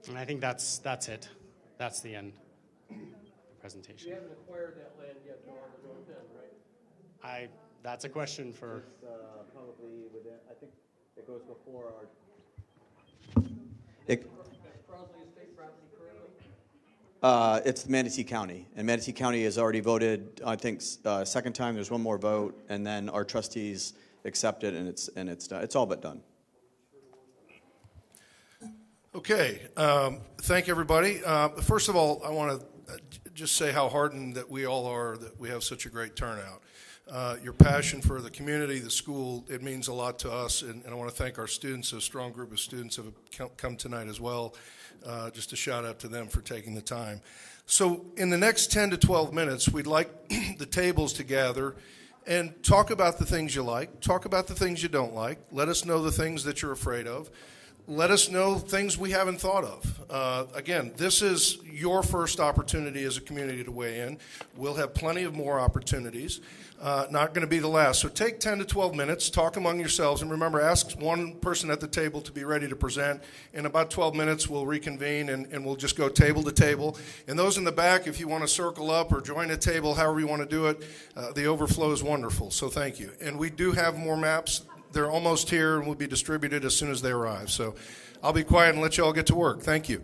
And I think that's it. That's the end of the presentation. You haven't acquired that land yet, though, on the north end, right? That's a question for. It's probably within, I think it goes before our. That's Crosley Estate property currently? It's Manatee County, and Manatee County has already voted, I think, second time, there's one more vote, and then our trustees accept it, and it's done. It's all but done. Okay, thank everybody. First of all, I want to just say how heartened that we all are that we have such a great turnout. Your passion for the community, the school, it means a lot to us, and I want to thank our students. A strong group of students have come tonight as well. Just a shout out to them for taking the time. So in the next 10 to 12 minutes, we'd like the tables to gather and talk about the things you like, talk about the things you don't like, let us know the things that you're afraid of. Let us know things we haven't thought of. Again, this is your first opportunity as a community to weigh in. We'll have plenty of more opportunities. Not going to be the last. So take 10 to 12 minutes, talk among yourselves, and remember, ask one person at the table to be ready to present. In about 12 minutes, we'll reconvene, and we'll just go table to table. And those in the back, if you want to circle up or join a table, however you want to do it, the overflow is wonderful, so thank you. And we do have more maps. They're almost here and will be distributed as soon as they arrive. So I'll be quiet and let you all get to work. Thank you.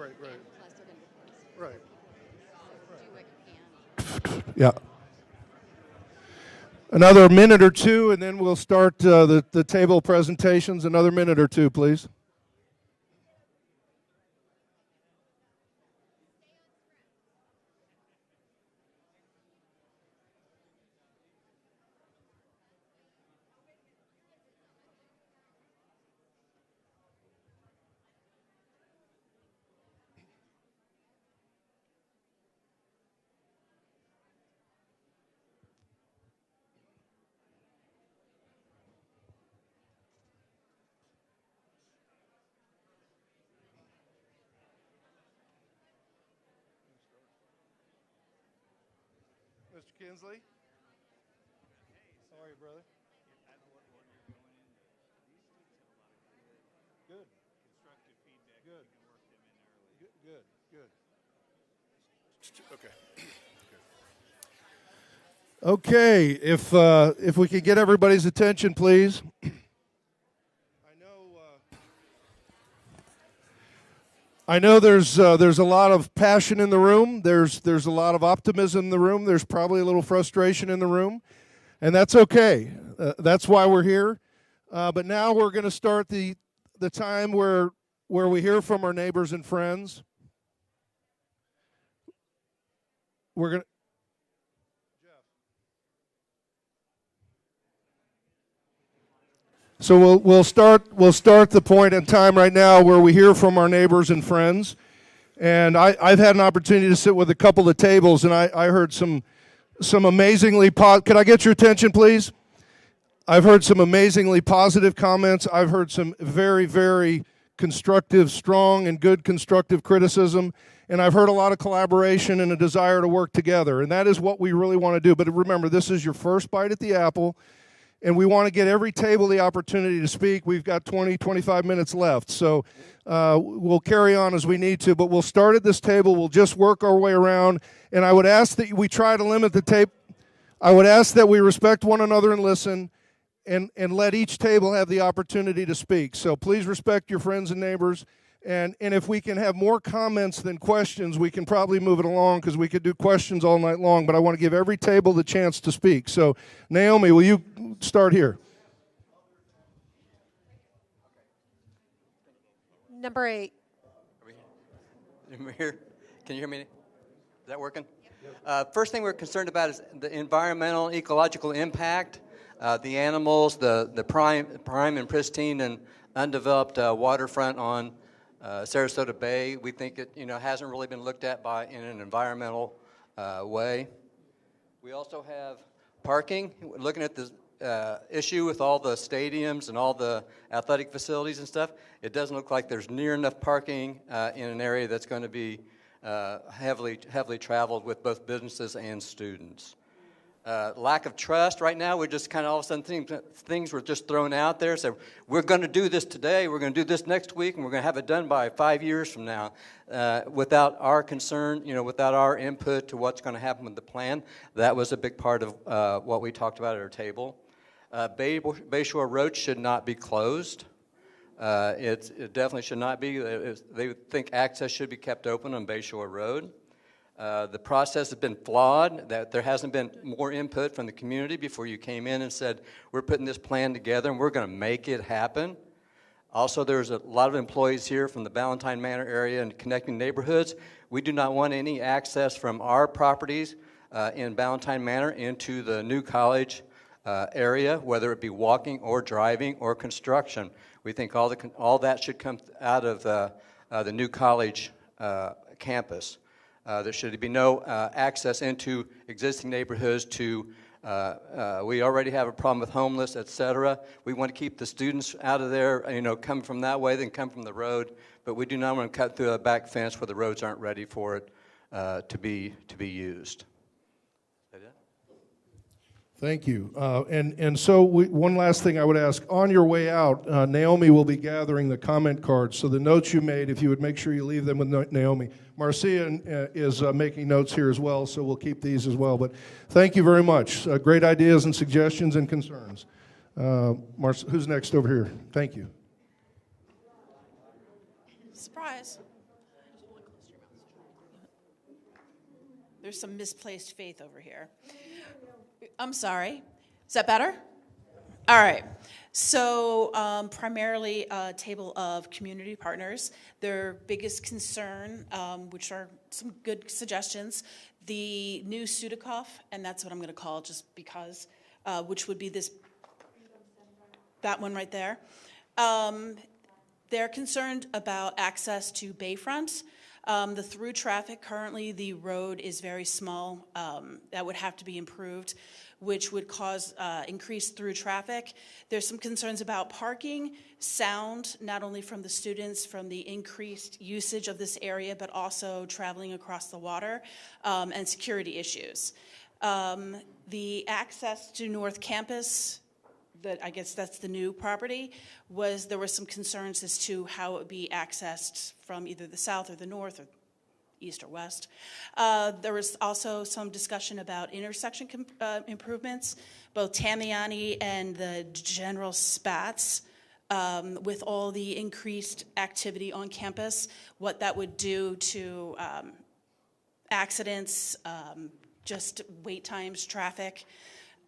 Right. Plus they're gonna be close. Right. So do what you can. Yeah. Another minute or two, and then we'll start the table presentations. Another minute or two, please. Mr. Kinsley? How are you, brother? Good. Constructive feedback. Good. We can work them in early. Good. Okay. Okay. If we could get everybody's attention, please. I know there's a lot of passion in the room. There's a lot of optimism in the room. There's probably a little frustration in the room, and that's okay. That's why we're here. But now we're going to start the time where we hear from our neighbors and friends. We're going. So we'll start the point in time right now where we hear from our neighbors and friends. And I've had an opportunity to sit with a couple of tables, and I heard some amazingly can I get your attention, please? I've heard some amazingly positive comments. I've heard some very, very constructive, strong, and good constructive criticism. And I've heard a lot of collaboration and a desire to work together. And that is what we really want to do. But remember, this is your first bite at the apple. And we want to get every table the opportunity to speak. We've got 20, 25 minutes left. So we'll carry on as we need to. But we'll start at this table. We'll just work our way around. And I would ask that we try to limit the tape. I would ask that we respect one another and listen and let each table have the opportunity to speak. So please respect your friends and neighbors. And if we can have more comments than questions, we can probably move it along because we could do questions all night long. But I want to give every table the chance to speak. So, Naomi, will you start here? Number 8. Are we here? Can you hear me? Is that working? First thing we're concerned about is the environmental and ecological impact. The animals, the prime and pristine and undeveloped waterfront on Sarasota Bay. We think it hasn't really been looked at in an environmental way. We also have parking. Looking at the issue with all the stadiums and all the athletic facilities and stuff, it doesn't look like there's near enough parking in an area that's going to be heavily traveled with both businesses and students. Lack of trust. Right now, we're just kind of all of a sudden things were just thrown out there. So we're going to do this today, we're going to do this next week, and we're going to have it done by 5 years from now. Without our concern, without our input to what's going to happen with the plan, that was a big part of what we talked about at our table. Bayshore Road should not be closed. It definitely should not be. They think access should be kept open on Bayshore Road. The process has been flawed, that there hasn't been more input from the community before you came in and said, we're putting this plan together and we're going to make it happen. Also, there's a lot of employees here from the Ballantyne Manor area and connecting neighborhoods. We do not want any access from our properties in Ballantyne Manor into the new college area, whether it be walking or driving or construction. We think all that should come out of the new college campus. There should be no access into existing neighborhoods we already have a problem with homeless, et cetera. We want to keep the students out of there, come from that way, then come from the road. But we do not want to cut through a back fence where the roads aren't ready for it to be used. Is that it? Thank you. And so one last thing I would ask. On your way out, Naomi will be gathering the comment cards. So the notes you made, if you would make sure you leave them with Naomi. Marcia is making notes here as well, so we'll keep these as well. But thank you very much. Great ideas and suggestions and concerns. Who's next over here? Thank you. Surprise. There's some misplaced faith over here. I'm sorry. Is that better? All right. So primarily a table of community partners. Their biggest concern, which are some good suggestions, the new Sudikoff, and that's what I'm going to call it just because, which would be that one right there. They're concerned about access to bayfront. The through traffic, currently the road is very small. That would have to be improved, which would cause increased through traffic. There's some concerns about parking, sound, not only from the students, from the increased usage of this area, but also traveling across the water, and security issues. The access to North Campus, I guess that's the new property, there were some concerns as to how it would be accessed from either the south or the north or east or west. There was also some discussion about intersection improvements, both Tamiami and the general spats, with all the increased activity on campus, what that would do to accidents, just wait times, traffic.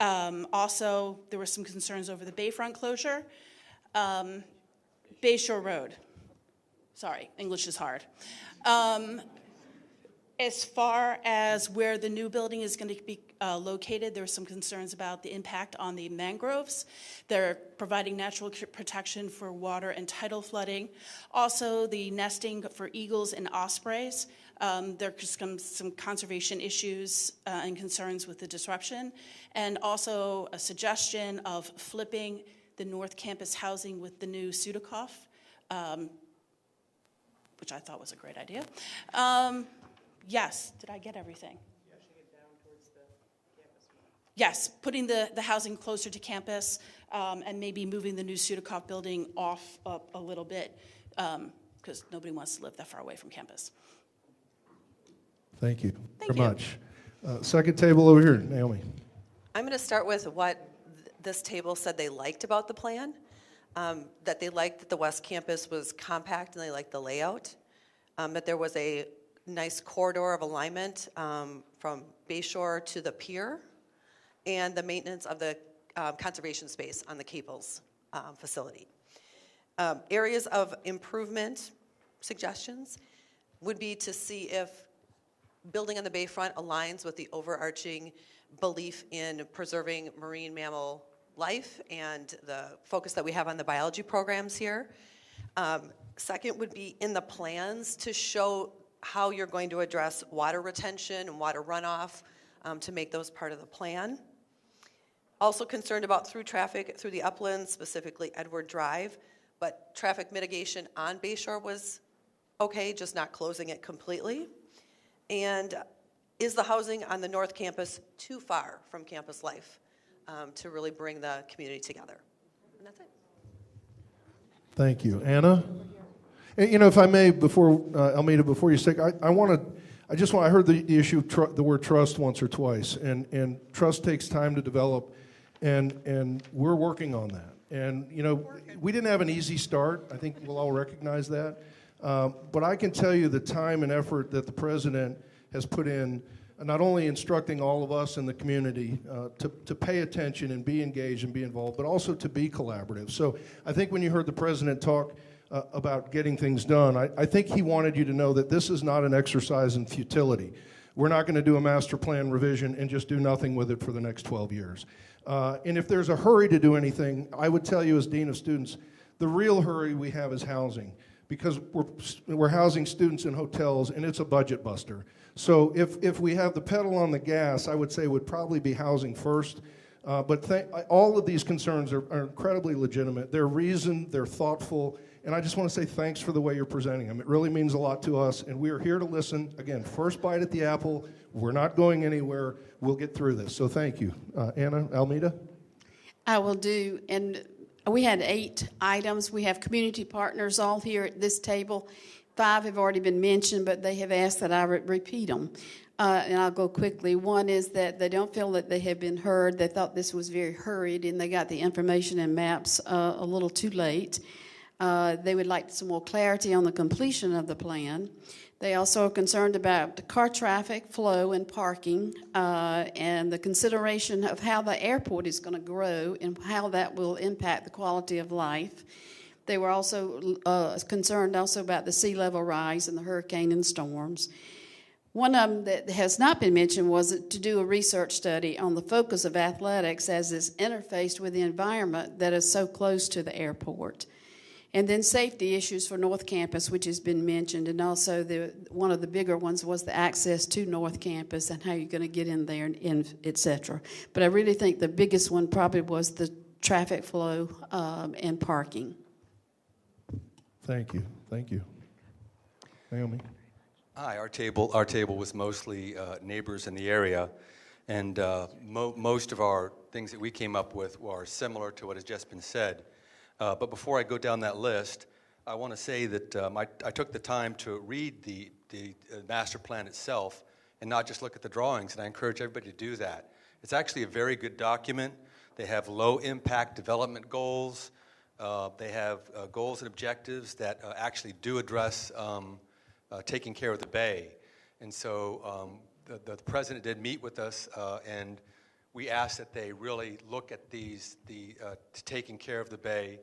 Also, there were some concerns over the Bayfront closure. Bayshore Road. Sorry, English is hard. As far as where the new building is going to be located, there were some concerns about the impact on the mangroves. They're providing natural protection for water and tidal flooding. Also, the nesting for eagles and ospreys. There are some conservation issues and concerns with the disruption. And also a suggestion of flipping the North Campus housing with the new Sudikoff, which I thought was a great idea. Yes, did I get everything? Pushing it down towards the campus. Yes, putting the housing closer to campus, and maybe moving the new Sudikoff building off up a little bit, because nobody wants to live that far away from campus. Thank you Thank very you. much. Second table over here, Naomi. I'm going to start with what this table said they liked about the plan, that they liked that the West Campus was compact and they liked the layout, that there was a nice corridor of alignment from Bayshore to the pier, and the maintenance of the conservation space on the Caples facility. Areas of improvement suggestions would be to see if building on the bayfront aligns with the overarching belief in preserving marine mammal life and the focus that we have on the biology programs here. Second would be in the plans to show how you're going to address water retention and water runoff to make those part of the plan. Also concerned about through traffic through the uplands, specifically Edward Drive, but traffic mitigation on Bayshore was okay, just not closing it completely. And is the housing on the North Campus too far from campus life to really bring the community together? And that's it. Thank you. Anna? And, you know, if I may, before, Almeida, before you stick, I heard the issue of the word trust once or twice, and trust takes time to develop, and we're working on that. And, you know, we didn't have an easy start. I think we'll all recognize that. But I can tell you the time and effort that the president has put in, not only instructing all of us in the community to pay attention and be engaged and be involved, but also to be collaborative. So I think when you heard the president talk about getting things done, I think he wanted you to know that this is not an exercise in futility. We're not going to do a master plan revision and just do nothing with it for the next 12 years. And if there's a hurry to do anything, I would tell you as Dean of Students, the real hurry we have is housing, because we're housing students in hotels, and it's a budget buster. So if we have the pedal on the gas, I would say it would probably be housing first. But all of these concerns are incredibly legitimate. They're reasoned, they're thoughtful, and I just want to say thanks for the way you're presenting them. It really means a lot to us, and we are here to listen. Again, first bite at the apple. We're not going anywhere. We'll get through this. So thank you. Anna, Almeida? I will do, and we had 8 items. We have community partners all here at this table. 5 have already been mentioned, but they have asked that I repeat them. And I'll go quickly. One is that they don't feel that they have been heard. They thought this was very hurried, and they got the information and maps a little too late. They would like some more clarity on the completion of the plan. They also are concerned about the car traffic flow and parking, and the consideration of how the airport is going to grow and how that will impact the quality of life. They were also concerned also about the sea level rise and the hurricane and storms. One of them that has not been mentioned was to do a research study on the focus of athletics as it's interfaced with the environment that is so close to the airport. And then safety issues for North Campus, which has been mentioned, and also one of the bigger ones was the access to North Campus and how you're going to get in there, and et cetera. But I really think the biggest one probably was the traffic flow and parking. Thank you. Thank you. Naomi? Hi, our table was mostly neighbors in the area, and most of our things that we came up with were similar to what has just been said. But before I go down that list, I want to say that I took the time to read the master plan itself and not just look at the drawings, and I encourage everybody to do that. It's actually a very good document. They have low-impact development goals. They have goals and objectives that actually do address taking care of the bay. And so the president did meet with us, and we asked that they really look at the taking care of the bay.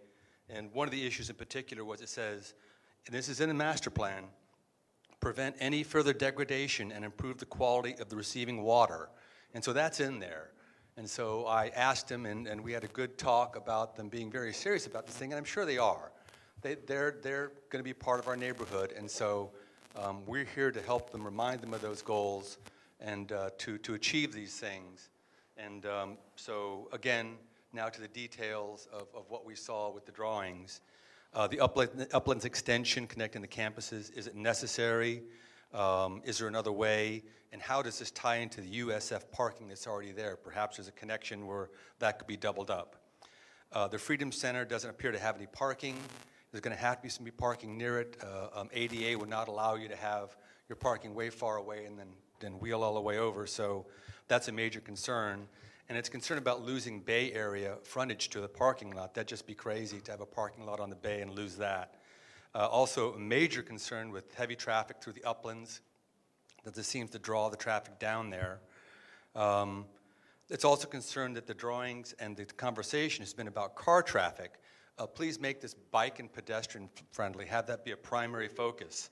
And one of the issues in particular was it says, and this is in the master plan, prevent any further degradation and improve the quality of the receiving water. And so that's in there. And so I asked them, and we had a good talk about them being very serious about this thing, and I'm sure they are. They're going to be part of our neighborhood, and so we're here to help them, remind them of those goals, and to achieve these things. And so, again, now to the details of what we saw with the drawings. The Uplands extension connecting the campuses, is it necessary? Is there another way? And how does this tie into the USF parking that's already there? Perhaps there's a connection where that could be doubled up. The Freedom Center doesn't appear to have any parking. There's going to have to be some parking near it. ADA would not allow you to have your parking way far away and then wheel all the way over. So that's a major concern. And it's concerned about losing bay area frontage to the parking lot. That'd just be crazy to have a parking lot on the bay and lose that. Also, a major concern with heavy traffic through the Uplands, that this seems to draw the traffic down there. It's also concerned that the drawings and the conversation has been about car traffic. Please make this bike and pedestrian friendly. Have that be a primary focus.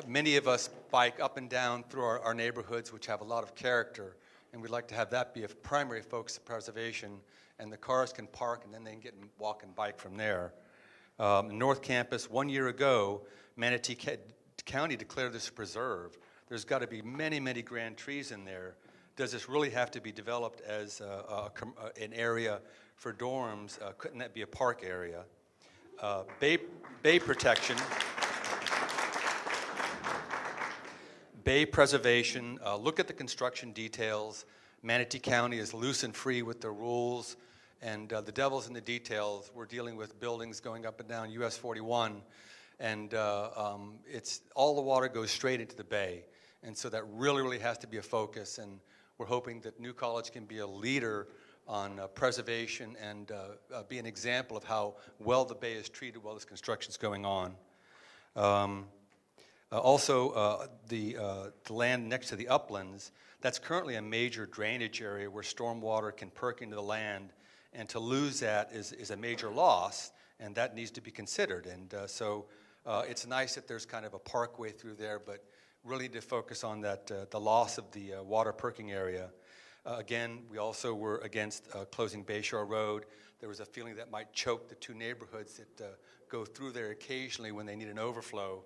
Many of us bike up and down through our neighborhoods, which have a lot of character, and we'd like to have that be a primary focus of preservation, and the cars can park, and then they can get and walk and bike from there. North Campus, 1 year ago, Manatee County declared this a preserve. There's got to be many, many grand trees in there. Does this really have to be developed as an area for dorms? Couldn't that be a park area? Bay protection. Bay preservation, look at the construction details. Manatee County is loose and free with their rules, and the devil's in the details. We're dealing with buildings going up and down US 41, and it's all the water goes straight into the bay, and so that really, really has to be a focus, and we're hoping that New College can be a leader on preservation and be an example of how well the bay is treated while this construction's going on. Also, the land next to the Uplands, that's currently a major drainage area where stormwater can perk into the land, and to lose that is a major loss, and that needs to be considered. And so it's nice that there's kind of a parkway through there, but really to focus on that the loss of the water perking area. Again, we also were against closing Bayshore Road. There was a feeling that might choke the two neighborhoods that go through there occasionally when they need an overflow.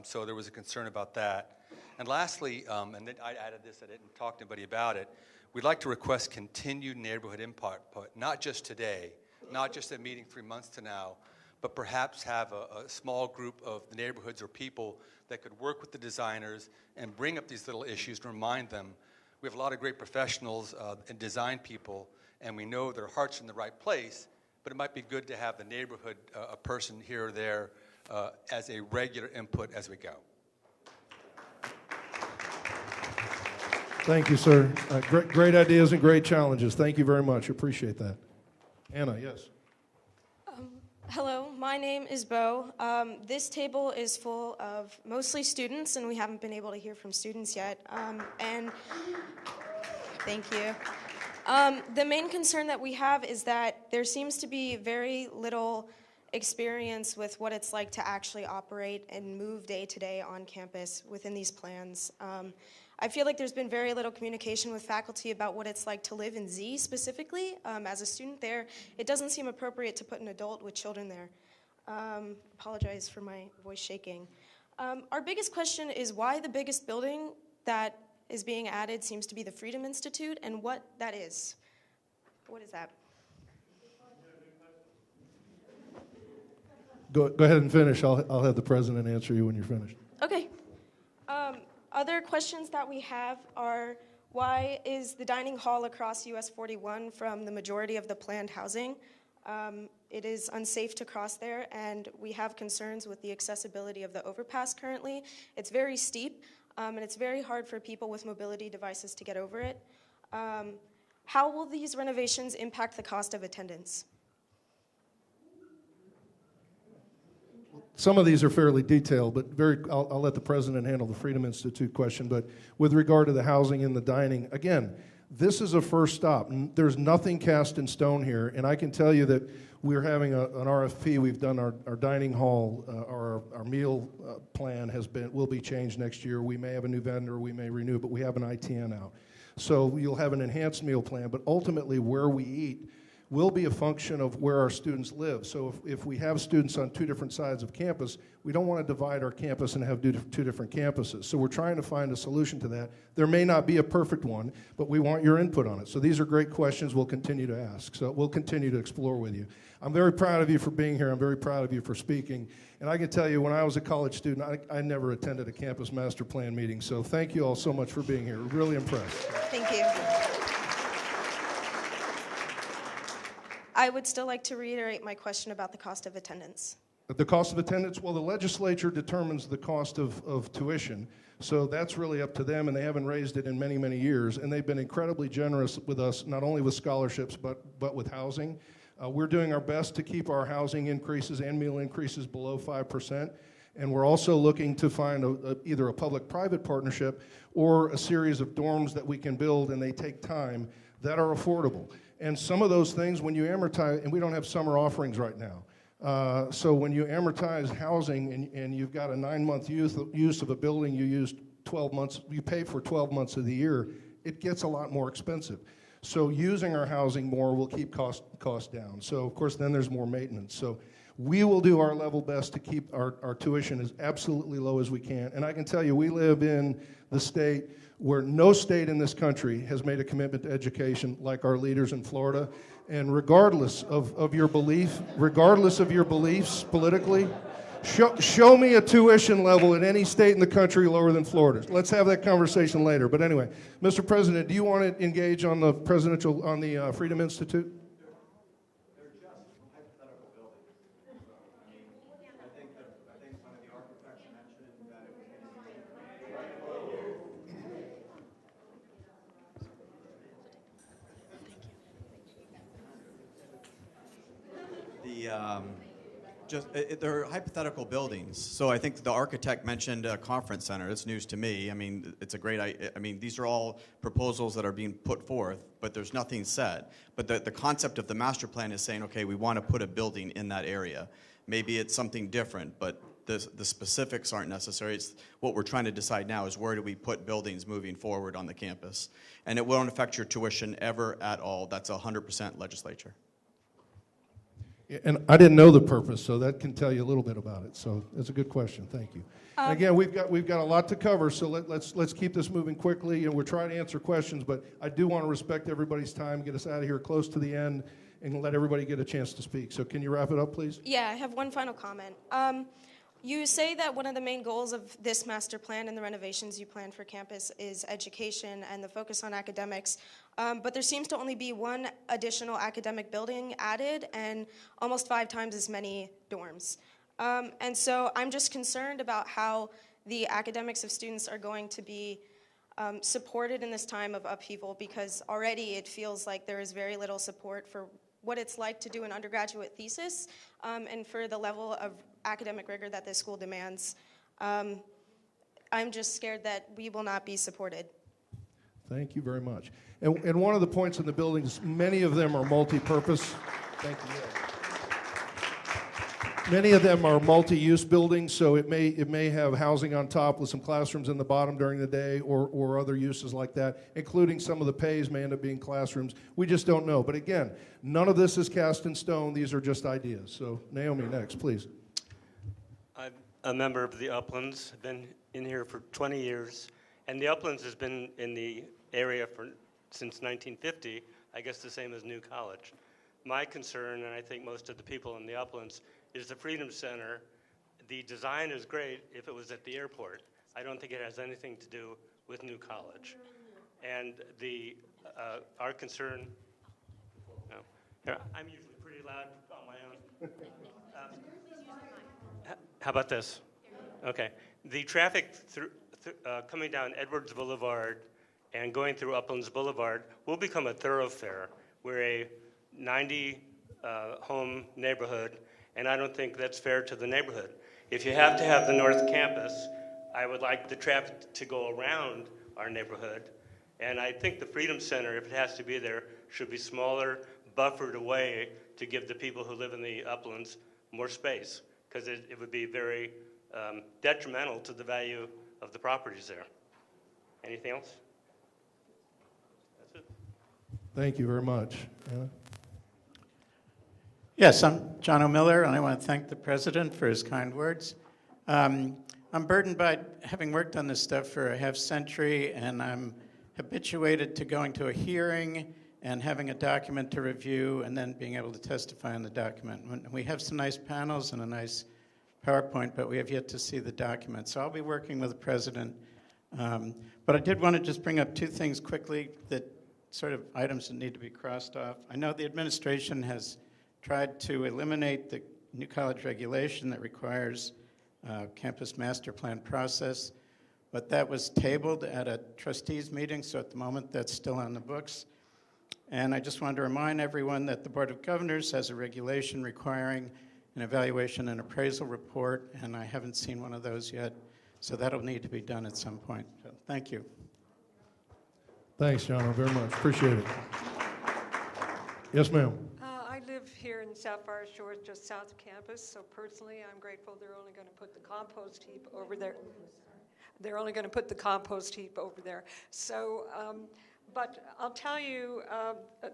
So there was a concern about that. And lastly, and then I added this, I didn't talk to anybody about it, we'd like to request continued neighborhood input, not just today, not just a meeting 3 months to now, but perhaps have a small group of the neighborhoods or people that could work with the designers and bring up these little issues and remind them. We have a lot of great professionals and design people, and we know their heart's in the right place, but it might be good to have the neighborhood, a person here or there, as a regular input as we go. Thank you, sir. Great ideas and great challenges. Thank you very much. Appreciate that. Anna, yes. Hello, my name is Bo. This table is full of mostly students, and we haven't been able to hear from students yet. And thank you. The main concern that we have is that there seems to be very little experience with what it's like to actually operate and move day to day on campus within these plans. I feel like there's been very little communication with faculty about what it's like to live in Z specifically. As a student there, it doesn't seem appropriate to put an adult with children there. Apologize for my voice shaking. Our biggest question is why the biggest building that is being added seems to be the Freedom Institute, and what that is. What is that? Go ahead and finish. I'll have the president answer you when you're finished. Okay. Other questions that we have are, why is the dining hall across US 41 from the majority of the planned housing? It is unsafe to cross there, and we have concerns with the accessibility of the overpass currently. It's very steep, and it's very hard for people with mobility devices to get over it. How will these renovations impact the cost of attendance? Some of these are fairly detailed, but I'll let the president handle the Freedom Institute question. But with regard to the housing and the dining, again, this is a first stop. There's nothing cast in stone here, and I can tell you that we're having an RFP. We've done our dining hall, our meal plan will be changed next year. We may have a new vendor, we may renew, but we have an ITN out. So you'll have an enhanced meal plan, but ultimately where we eat will be a function of where our students live. So if we have students on two different sides of campus, we don't want to divide our campus and have two different campuses. So we're trying to find a solution to that. There may not be a perfect one, but we want your input on it. So these are great questions we'll continue to ask. So we'll continue to explore with you. I'm very proud of you for being here. I'm very proud of you for speaking. And I can tell you, when I was a college student, I never attended a campus master plan meeting. So thank you all so much for being here. Really impressed. Thank you. I would still like to reiterate my question about the cost of attendance. The cost of attendance, well, the legislature determines the cost of tuition, so that's really up to them, and they haven't raised it in many, many years, and they've been incredibly generous with us, not only with scholarships, but with housing. We're doing our best to keep our housing increases and meal increases below 5%, and we're also looking to find either a public-private partnership or a series of dorms that we can build, and they take time, that are affordable. And some of those things, when you amortize, and we don't have summer offerings right now, so when you amortize housing and you've got a 9-month use of a building, you use 12 months, you pay for 12 months of the year, it gets a lot more expensive. So using our housing more will keep costs down. So of course then there's more maintenance. So we will do our level best to keep our tuition as absolutely low as we can. And I can tell you, we live in the state where no state in this country has made a commitment to education like our leaders in Florida. And regardless of your beliefs politically, show me a tuition level in any state in the country lower than Florida's. Let's have that conversation later. But anyway, Mr. President, do you want to engage on the Freedom Institute? They're hypothetical buildings. So I think the architect mentioned a conference center. It's news to me. I mean, it's a great, I mean, these are all proposals that are being put forth, but there's nothing set. But the concept of the master plan is saying, okay, we want to put a building in that area. Maybe it's something different, but the specifics aren't necessary. It's what we're trying to decide now is where do we put buildings moving forward on the campus. And it won't affect your tuition ever at all. That's 100% legislature. And I didn't know the purpose, so that can tell you a little bit about it. So that's a good question. Thank you. And again, we've got a lot to cover, so let's keep this moving quickly. We're trying to answer questions, but I do want to respect everybody's time, get us out of here close to the end, and let everybody get a chance to speak. So can you wrap it up, please? Yeah, I have one final comment. You say that one of the main goals of this master plan and the renovations you plan for campus is education and the focus on academics, but there seems to only be one additional academic building added and almost 5 times as many dorms. And so I'm just concerned about how the academics of students are going to be supported in this time of upheaval, because already it feels like there is very little support for what it's like to do an undergraduate thesis, and for the level of academic rigor that this school demands. I'm just scared that we will not be supported. Thank you very much. And one of the points in the buildings, many of them are multi-purpose. Thank you. Many of them are multi-use buildings, so it may have housing on top with some classrooms in the bottom during the day or other uses like that, including some of the pays may end up being classrooms. We just don't know. But again, none of this is cast in stone. These are just ideas. So Naomi, next, please. I'm a member of the Uplands. I've been in here for 20 years, and the Uplands has been in the area since 1950, I guess the same as New College. My concern, and I think most of the people in the Uplands, is the Freedom Center. The design is great if it was at the airport. I don't think it has anything to do with New College. And our concern, no, here, I'm usually pretty loud on my own. How about this? Okay. The traffic coming down Edwards Boulevard and going through Uplands Boulevard will become a thoroughfare. We're a 90-home neighborhood, and I don't think that's fair to the neighborhood. If you have to have the North Campus, I would like the traffic to go around our neighborhood, and I think the Freedom Center, if it has to be there, should be smaller, buffered away to give the people who live in the Uplands more space, because it would be very detrimental to the value of the properties there. Anything else? That's it. Thank you very much. Anna? Yes, I'm John O'Miller, and I want to thank the president for his kind words. I'm burdened by having worked on this stuff for a half century, and I'm habituated to going to a hearing and having a document to review and then being able to testify on the document. We have some nice panels and a nice PowerPoint, but we have yet to see the document. So I'll be working with the president. But I did want to just bring up two things quickly, that sort of items that need to be crossed off. I know the administration has tried to eliminate the New College regulation that requires campus master plan process, but that was tabled at a trustees meeting, so at the moment that's still on the books. And I just wanted to remind everyone that the Board of Governors has a regulation requiring an evaluation and appraisal report, and I haven't seen one of those yet, so that'll need to be done at some point. So, thank you. Thanks, John, very much. Appreciate it. Yes, ma'am. I live here in Sapphire Shores, just south of campus, so personally I'm grateful they're only going to put the compost heap over there. They're only going to put the compost heap over there. So, but I'll tell you,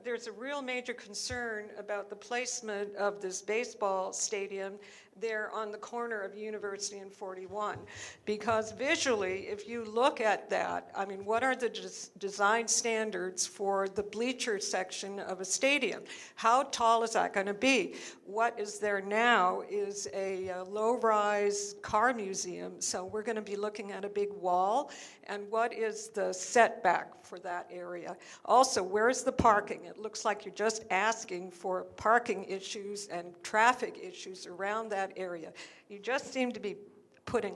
there's a real major concern about the placement of this baseball stadium there on the corner of University and 41. Because visually, if you look at that, I mean, what are the design standards for the bleacher section of a stadium? How tall is that going to be? What is there now is a low-rise car museum, so we're going to be looking at a big wall. And what is the setback for that area? Also, where's the parking? It looks like you're just asking for parking issues and traffic issues around that area. You just seem to be putting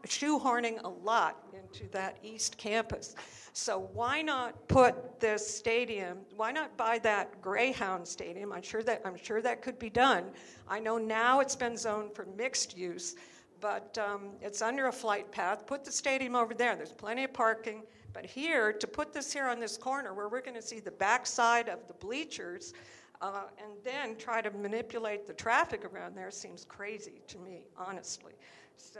shoehorning a lot into that East Campus. So why not put this stadium, why not buy that Greyhound Stadium? I'm sure that could be done. I know now it's been zoned for mixed use, but it's under a flight path. Put the stadium over there. There's plenty of parking. But here, to put this here on this corner where we're going to see the backside of the bleachers and then try to manipulate the traffic around there seems crazy to me, honestly. So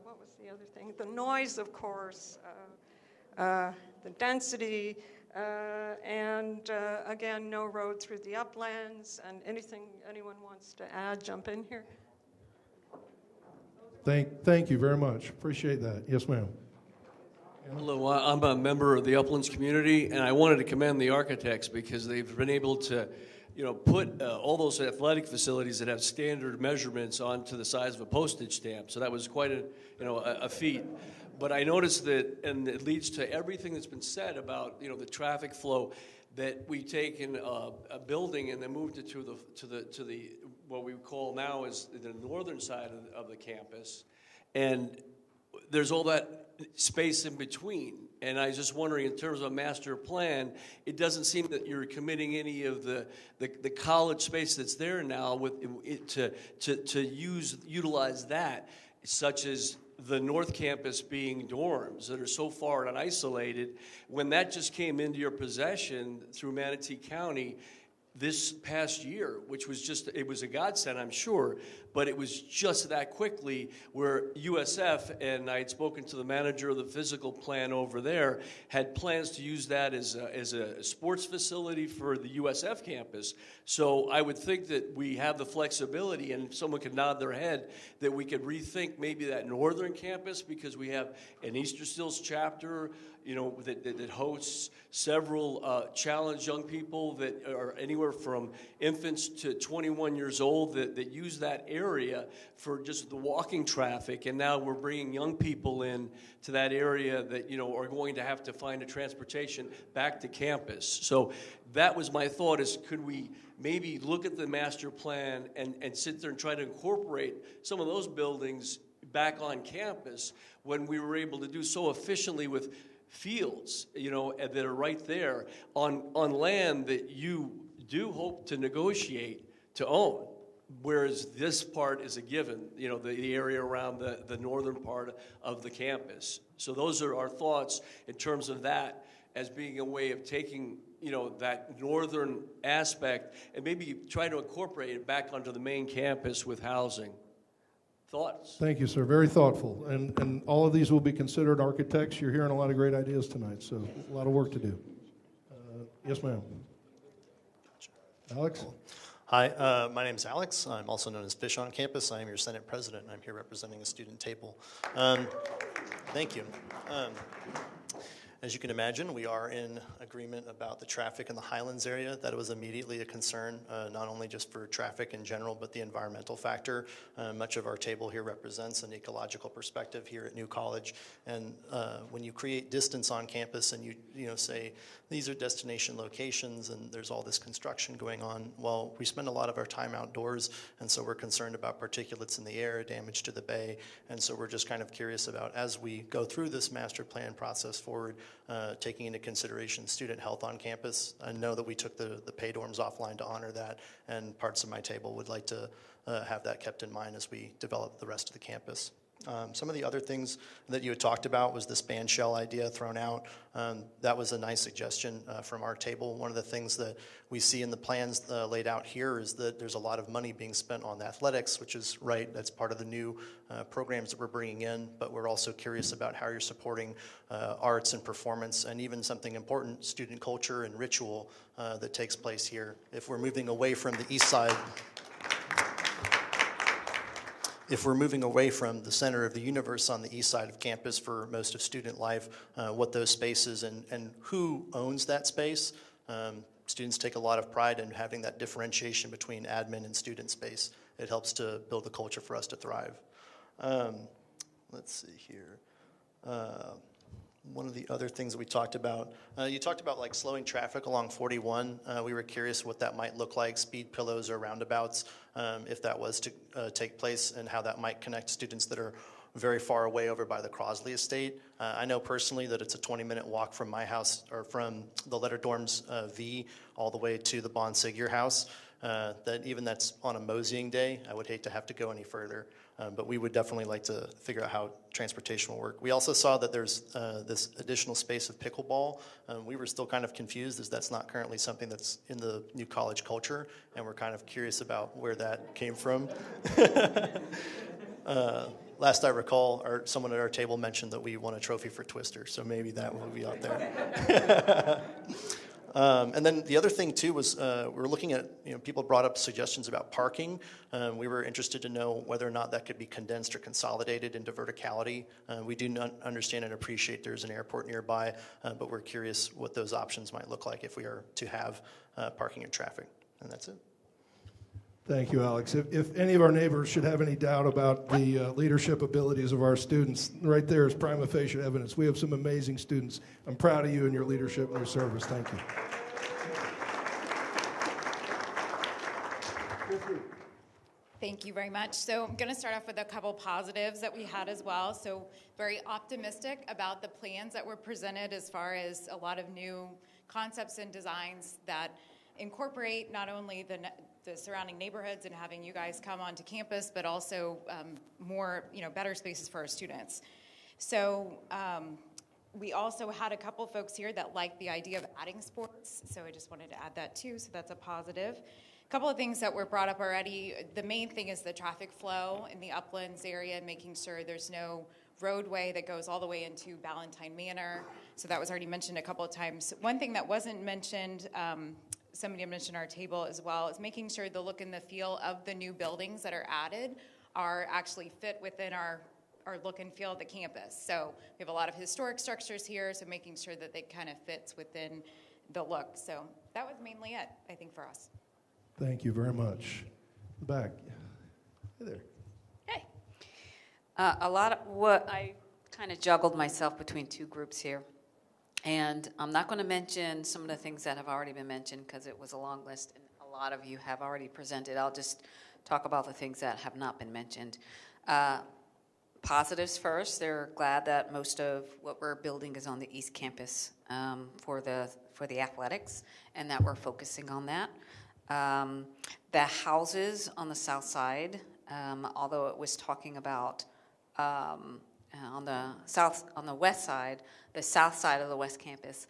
what was the other thing? The noise, of course, the density, and again, no road through the uplands, and anything anyone wants to add, jump in here. Thank you very much. Appreciate that. Yes, ma'am. Hello, I'm a member of the Uplands community, and I wanted to commend the architects because they've been able to, put all those athletic facilities that have standard measurements onto the size of a postage stamp. So that was quite a feat. But I noticed that, and it leads to everything that's been said about, the traffic flow, that we take in a building and then moved it to the what we call now is the northern side of the campus, and there's all that space in between. And I was just wondering, in terms of a master plan, it doesn't seem that you're committing any of the college space that's there now with it to utilize that, such as the North Campus being dorms that are so far and isolated. When that just came into your possession through Manatee County this past year, which was just, it was a godsend, I'm sure, but it was just that quickly where USF, and I had spoken to the manager of the physical plan over there, had plans to use that as a sports facility for the USF campus. So I would think that we have the flexibility, and if someone could nod their head, that we could rethink maybe that northern campus, because we have an Easter Stills chapter, you know, that hosts several challenged young people that are anywhere from infants to 21 years old that use that area for just the walking traffic. And now we're bringing young people in to that area that, you know, are going to have to find a transportation back to campus. So that was my thought, is could we maybe look at the master plan and sit there and try to incorporate some of those buildings back on campus when we were able to do so efficiently with fields, you know, that are right there on land that you do hope to negotiate to own, whereas this part is a given, you know, the area around the northern part of the campus. So those are our thoughts in terms of that as being a way of taking, you know, that northern aspect and maybe try to incorporate it back onto the main campus with housing. Thoughts? Thank you, sir. Very thoughtful. And all of these will be considered. Architects, you're hearing a lot of great ideas tonight, so a lot of work to do. Yes, ma'am. Alex? Hi, my name is Alex. I'm also known as Fish on Campus. I am your Senate President, and I'm here representing a student table. Thank you. As you can imagine, we are in agreement about the traffic in the Highlands area. That was immediately a concern, not only just for traffic in general, but the environmental factor. Much of our table here represents an ecological perspective here at New College. And when you create distance on campus and you say, these are destination locations and there's all this construction going on, well, we spend a lot of our time outdoors, and so we're concerned about particulates in the air, damage to the bay, and so we're just kind of curious about, as we go through this master plan process forward, taking into consideration student health on campus. I know that we took the pay dorms offline to honor that, and parts of my table would like to have that kept in mind as we develop the rest of the campus. Some of the other things that you had talked about was this band shell idea thrown out. That was a nice suggestion from our table. One of the things that we see in the plans laid out here is that there's a lot of money being spent on athletics, which is right. That's part of the new programs that we're bringing in, but we're also curious about how you're supporting arts and performance, and even something important, student culture and ritual that takes place here. If we're moving away from the east side, if we're moving away from the center of the universe on the east side of campus for most of student life, what those spaces and who owns that space. Students take a lot of pride in having that differentiation between admin and student space. It helps to build the culture for us to thrive. Let's see here. One of the other things that we talked about, you talked about like slowing traffic along 41. We were curious what that might look like, speed pillows or roundabouts, if that was to take place, and how that might connect students that are very far away over by the Crosley estate. I know personally that it's a 20-minute walk from my house, or from the letter dorms V all the way to the Bon Siger house. That even that's on a moseying day, I would hate to have to go any further. But we would definitely like to figure out how transportation will work. We also saw that there's this additional space of pickleball. We were still kind of confused, as that's not currently something that's in the New College culture, and we're kind of curious about where that came from. Last I recall, someone at our table mentioned that we won a trophy for Twister, so maybe that will be out there. And then the other thing too was we were looking at, people brought up suggestions about parking. We were interested to know whether or not that could be condensed or consolidated into verticality. We do not understand and appreciate there's an airport nearby, but we're curious what those options might look like if we are to have parking and traffic. And that's it. Thank you, Alex. If any of our neighbors should have any doubt about the leadership abilities of our students, right there is prima facie evidence. We have some amazing students. I'm proud of you and your leadership and your service. Thank you. Thank you very much. So I'm going to start off with a couple positives that we had as well. So very optimistic about the plans that were presented as far as a lot of new concepts and designs that incorporate not only the surrounding neighborhoods and having you guys come onto campus, but also more, better spaces for our students. So we also had a couple folks here that liked the idea of adding sports. So I just wanted to add that too. So that's a positive. A couple of things that were brought up already. The main thing is the traffic flow in the Uplands area and making sure there's no roadway that goes all the way into Ballantyne Manor. So that was already mentioned a couple of times. One thing that wasn't mentioned, somebody mentioned our table as well, is making sure the look and the feel of the new buildings that are added are actually fit within our look and feel of the campus. So we have a lot of historic structures here, so making sure that they kind of fits within the look. So that was mainly it, I think, for us. Thank you very much. Back. Hey there. Hey. A lot of what I kind of juggled myself between two groups here. And I'm not going to mention some of the things that have already been mentioned because it was a long list and a lot of you have already presented. I'll just talk about the things that have not been mentioned. Positives first. They're glad that most of what we're building is on the East Campus for the athletics and that we're focusing on that. The houses on the south side, although it was talking about on the west side, the south side of the West Campus,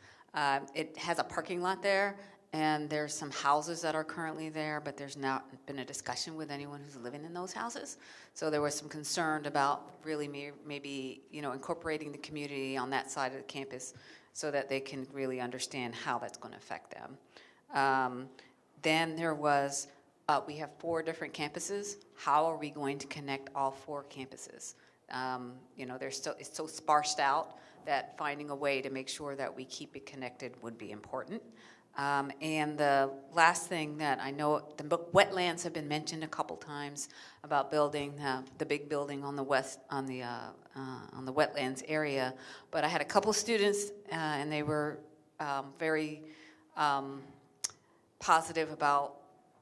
it has a parking lot there, and there's some houses that are currently there, but there's not been a discussion with anyone who's living in those houses. So there was some concern about really maybe incorporating the community on that side of the campus so that they can really understand how that's going to affect them. Then there was, we have 4 different campuses. How are we going to connect all 4 campuses? It's so sparsed out that finding a way to make sure that we keep it connected would be important. And the last thing that I know, the wetlands have been mentioned a couple times about building the big building on the west, on the wetlands area. But I had a couple students, and they were very positive about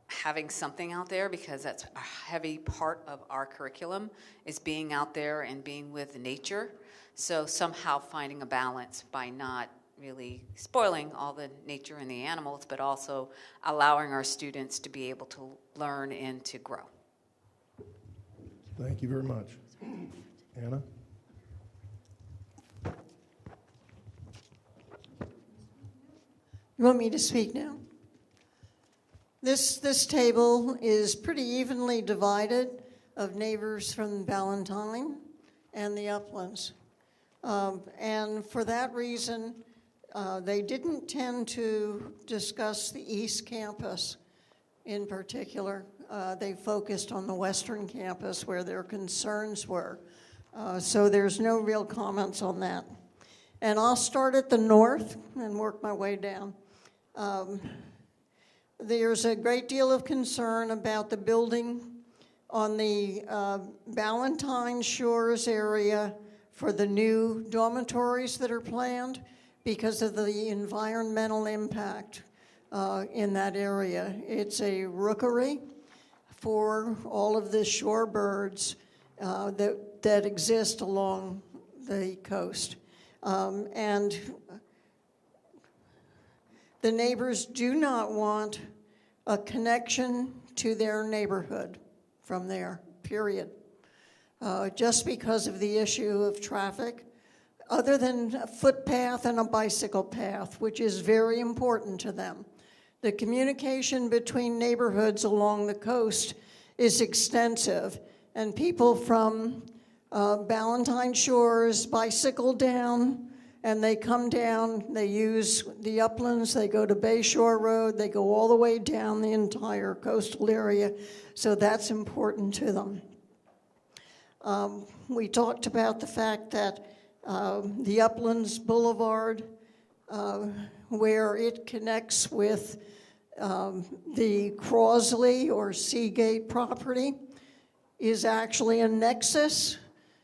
having something out there because that's a heavy part of our curriculum is being out there and being with nature. So somehow finding a balance by not really spoiling all the nature and the animals, but also allowing our students to be able to learn and to grow. Thank you very much. Anna? You want me to speak now? This table is pretty evenly divided of neighbors from Ballantyne and the Uplands. And for that reason, they didn't tend to discuss the East Campus in particular. They focused on the Western Campus where their concerns were. So there's no real comments on that. And I'll start at the north and work my way down. There's a great deal of concern about the building on the Ballantyne Shores area for the new dormitories that are planned because of the environmental impact in that area. It's a rookery for all of the shorebirds that exist along the coast. And the neighbors do not want a connection to their neighborhood from there, period. Just because of the issue of traffic, other than a footpath and a bicycle path, which is very important to them. The communication between neighborhoods along the coast is extensive, and people from Ballantyne Shores bicycle down, and they come down, they use the Uplands, they go to Bayshore Road, they go all the way down the entire coastal area, so that's important to them. We talked about the fact that the Uplands Boulevard, where it connects with the Crosley or Seagate property, is actually a nexus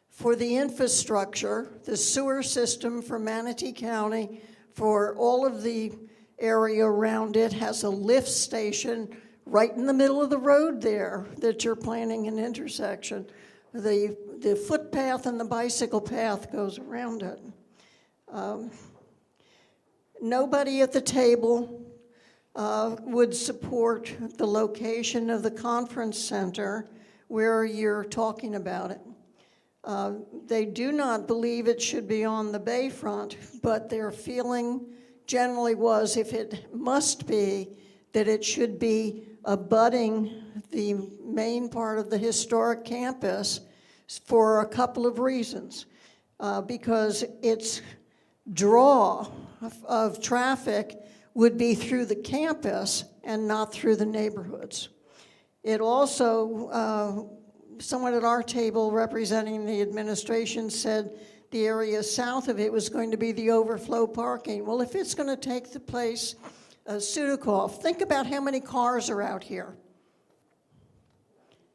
for the infrastructure, the sewer system for Manatee County, for all of the area around it, has a lift station right in the middle of the road there that you're planning an intersection. The footpath and the bicycle path goes around it. Nobody at the table would support the location of the conference center where you're talking about it. They do not believe it should be on the bayfront, but their feeling generally was, if it must be, that it should be abutting the main part of the historic campus for a couple of reasons. Because its draw of traffic would be through the campus and not through the neighborhoods. It also, someone at our table representing the administration said the area south of it was going to be the overflow parking. Well, if it's going to take the place of Sudakov, think about how many cars are out here.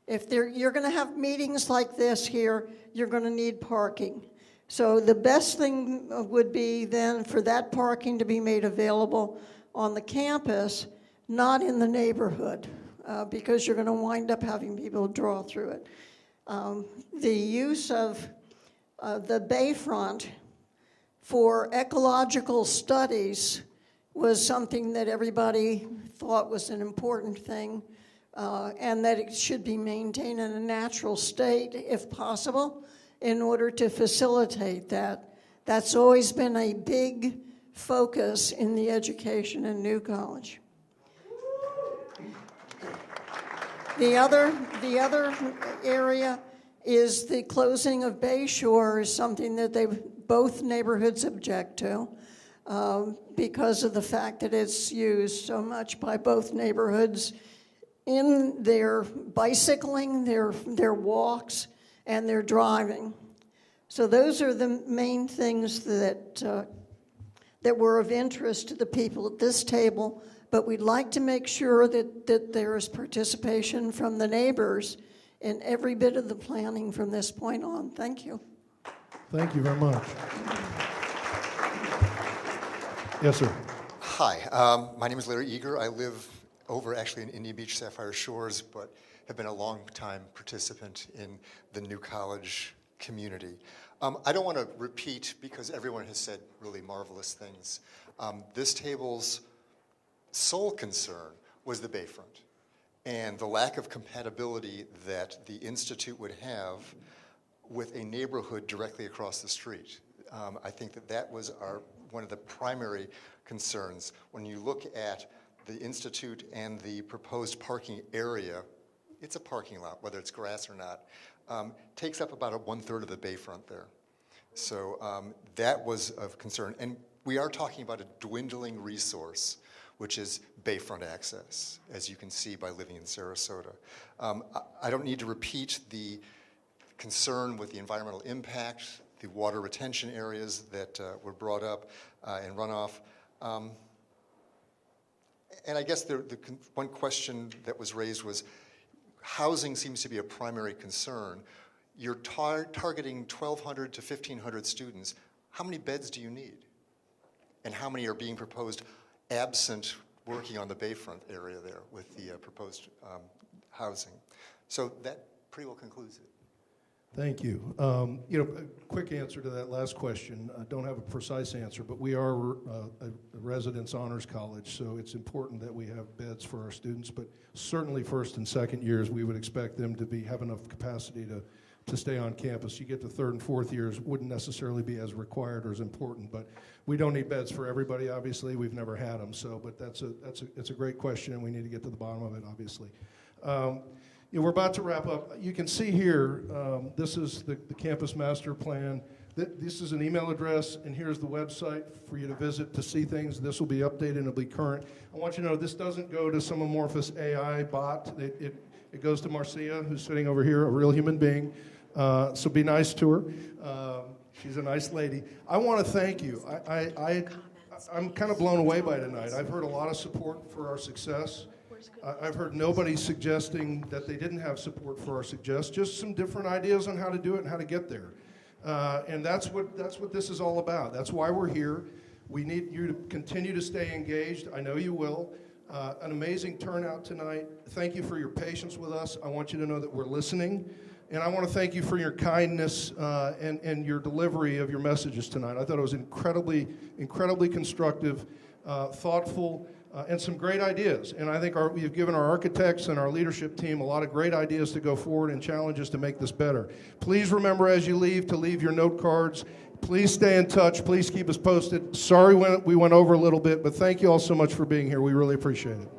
If you're going to have meetings like this here, you're going to need parking. So the best thing would be then for that parking to be made available on the campus, not in the neighborhood, because you're going to wind up having people draw through it. The use of the bayfront for ecological studies was something that everybody thought was an important thing, and that it should be maintained in a natural state if possible in order to facilitate that. That's always been a big focus in the education in New College. The other area is the closing of Bay Shore is something that both neighborhoods object to because of the fact that it's used so much by both neighborhoods in their bicycling, their walks, and their driving. So those are the main things that were of interest to the people at this table, but we'd like to make sure that there is participation from the neighbors in every bit of the planning from this point on. Thank you. Thank you very much. Yes, sir. Hi, my name is Larry Eager. I live over actually in Indian Beach, Sapphire Shores, but have been a long-time participant in the New College community. I don't want to repeat because everyone has said really marvelous things. This table's sole concern was the bayfront and the lack of compatibility that the Institute would have with a neighborhood directly across the street. I think that was one of the primary concerns. When you look at the Institute and the proposed parking area, it's a parking lot, whether it's grass or not, takes up about 1/3 of the bayfront there. So that was of concern. And we are talking about a dwindling resource, which is bayfront access, as you can see by living in Sarasota. I don't need to repeat the concern with the environmental impact, the water retention areas that were brought up, and runoff. And I guess one question that was raised was, housing seems to be a primary concern. You're targeting 1,200 to 1,500 students. How many beds do you need? And how many are being proposed absent working on the bayfront area there with the proposed housing? So that pretty well concludes it. Thank you. A quick answer to that last question. I don't have a precise answer, but we are a residence honors college, so it's important that we have beds for our students, but certainly first and second years, we would expect them to have enough capacity to stay on campus. You get to third and fourth years, wouldn't necessarily be as required or as important, but we don't need beds for everybody, obviously. We've never had them, but it's a great question, and we need to get to the bottom of it, obviously. We're about to wrap up. You can see here, this is the campus master plan. This is an email address, and here's the website for you to visit to see things. This will be updated and it'll be current. I want you to know this doesn't go to some amorphous AI bot. It goes to Marcia, who's sitting over here, a real human being. So be nice to her. She's a nice lady. I want to thank you. I'm kind of blown away by tonight. I've heard a lot of support for our success. I've heard nobody suggesting that they didn't have support for our success, just some different ideas on how to do it and how to get there. And that's what this is all about. That's why we're here. We need you to continue to stay engaged. I know you will. An amazing turnout tonight. Thank you for your patience with us. I want you to know that we're listening. And I want to thank you for your kindness and your delivery of your messages tonight. I thought it was incredibly constructive, thoughtful, and some great ideas. And I think we've given our architects and our leadership team a lot of great ideas to go forward and challenges to make this better. Please remember as you leave to leave your note cards. Please stay in touch. Please keep us posted. Sorry we went over a little bit, but thank you all so much for being here. We really appreciate it.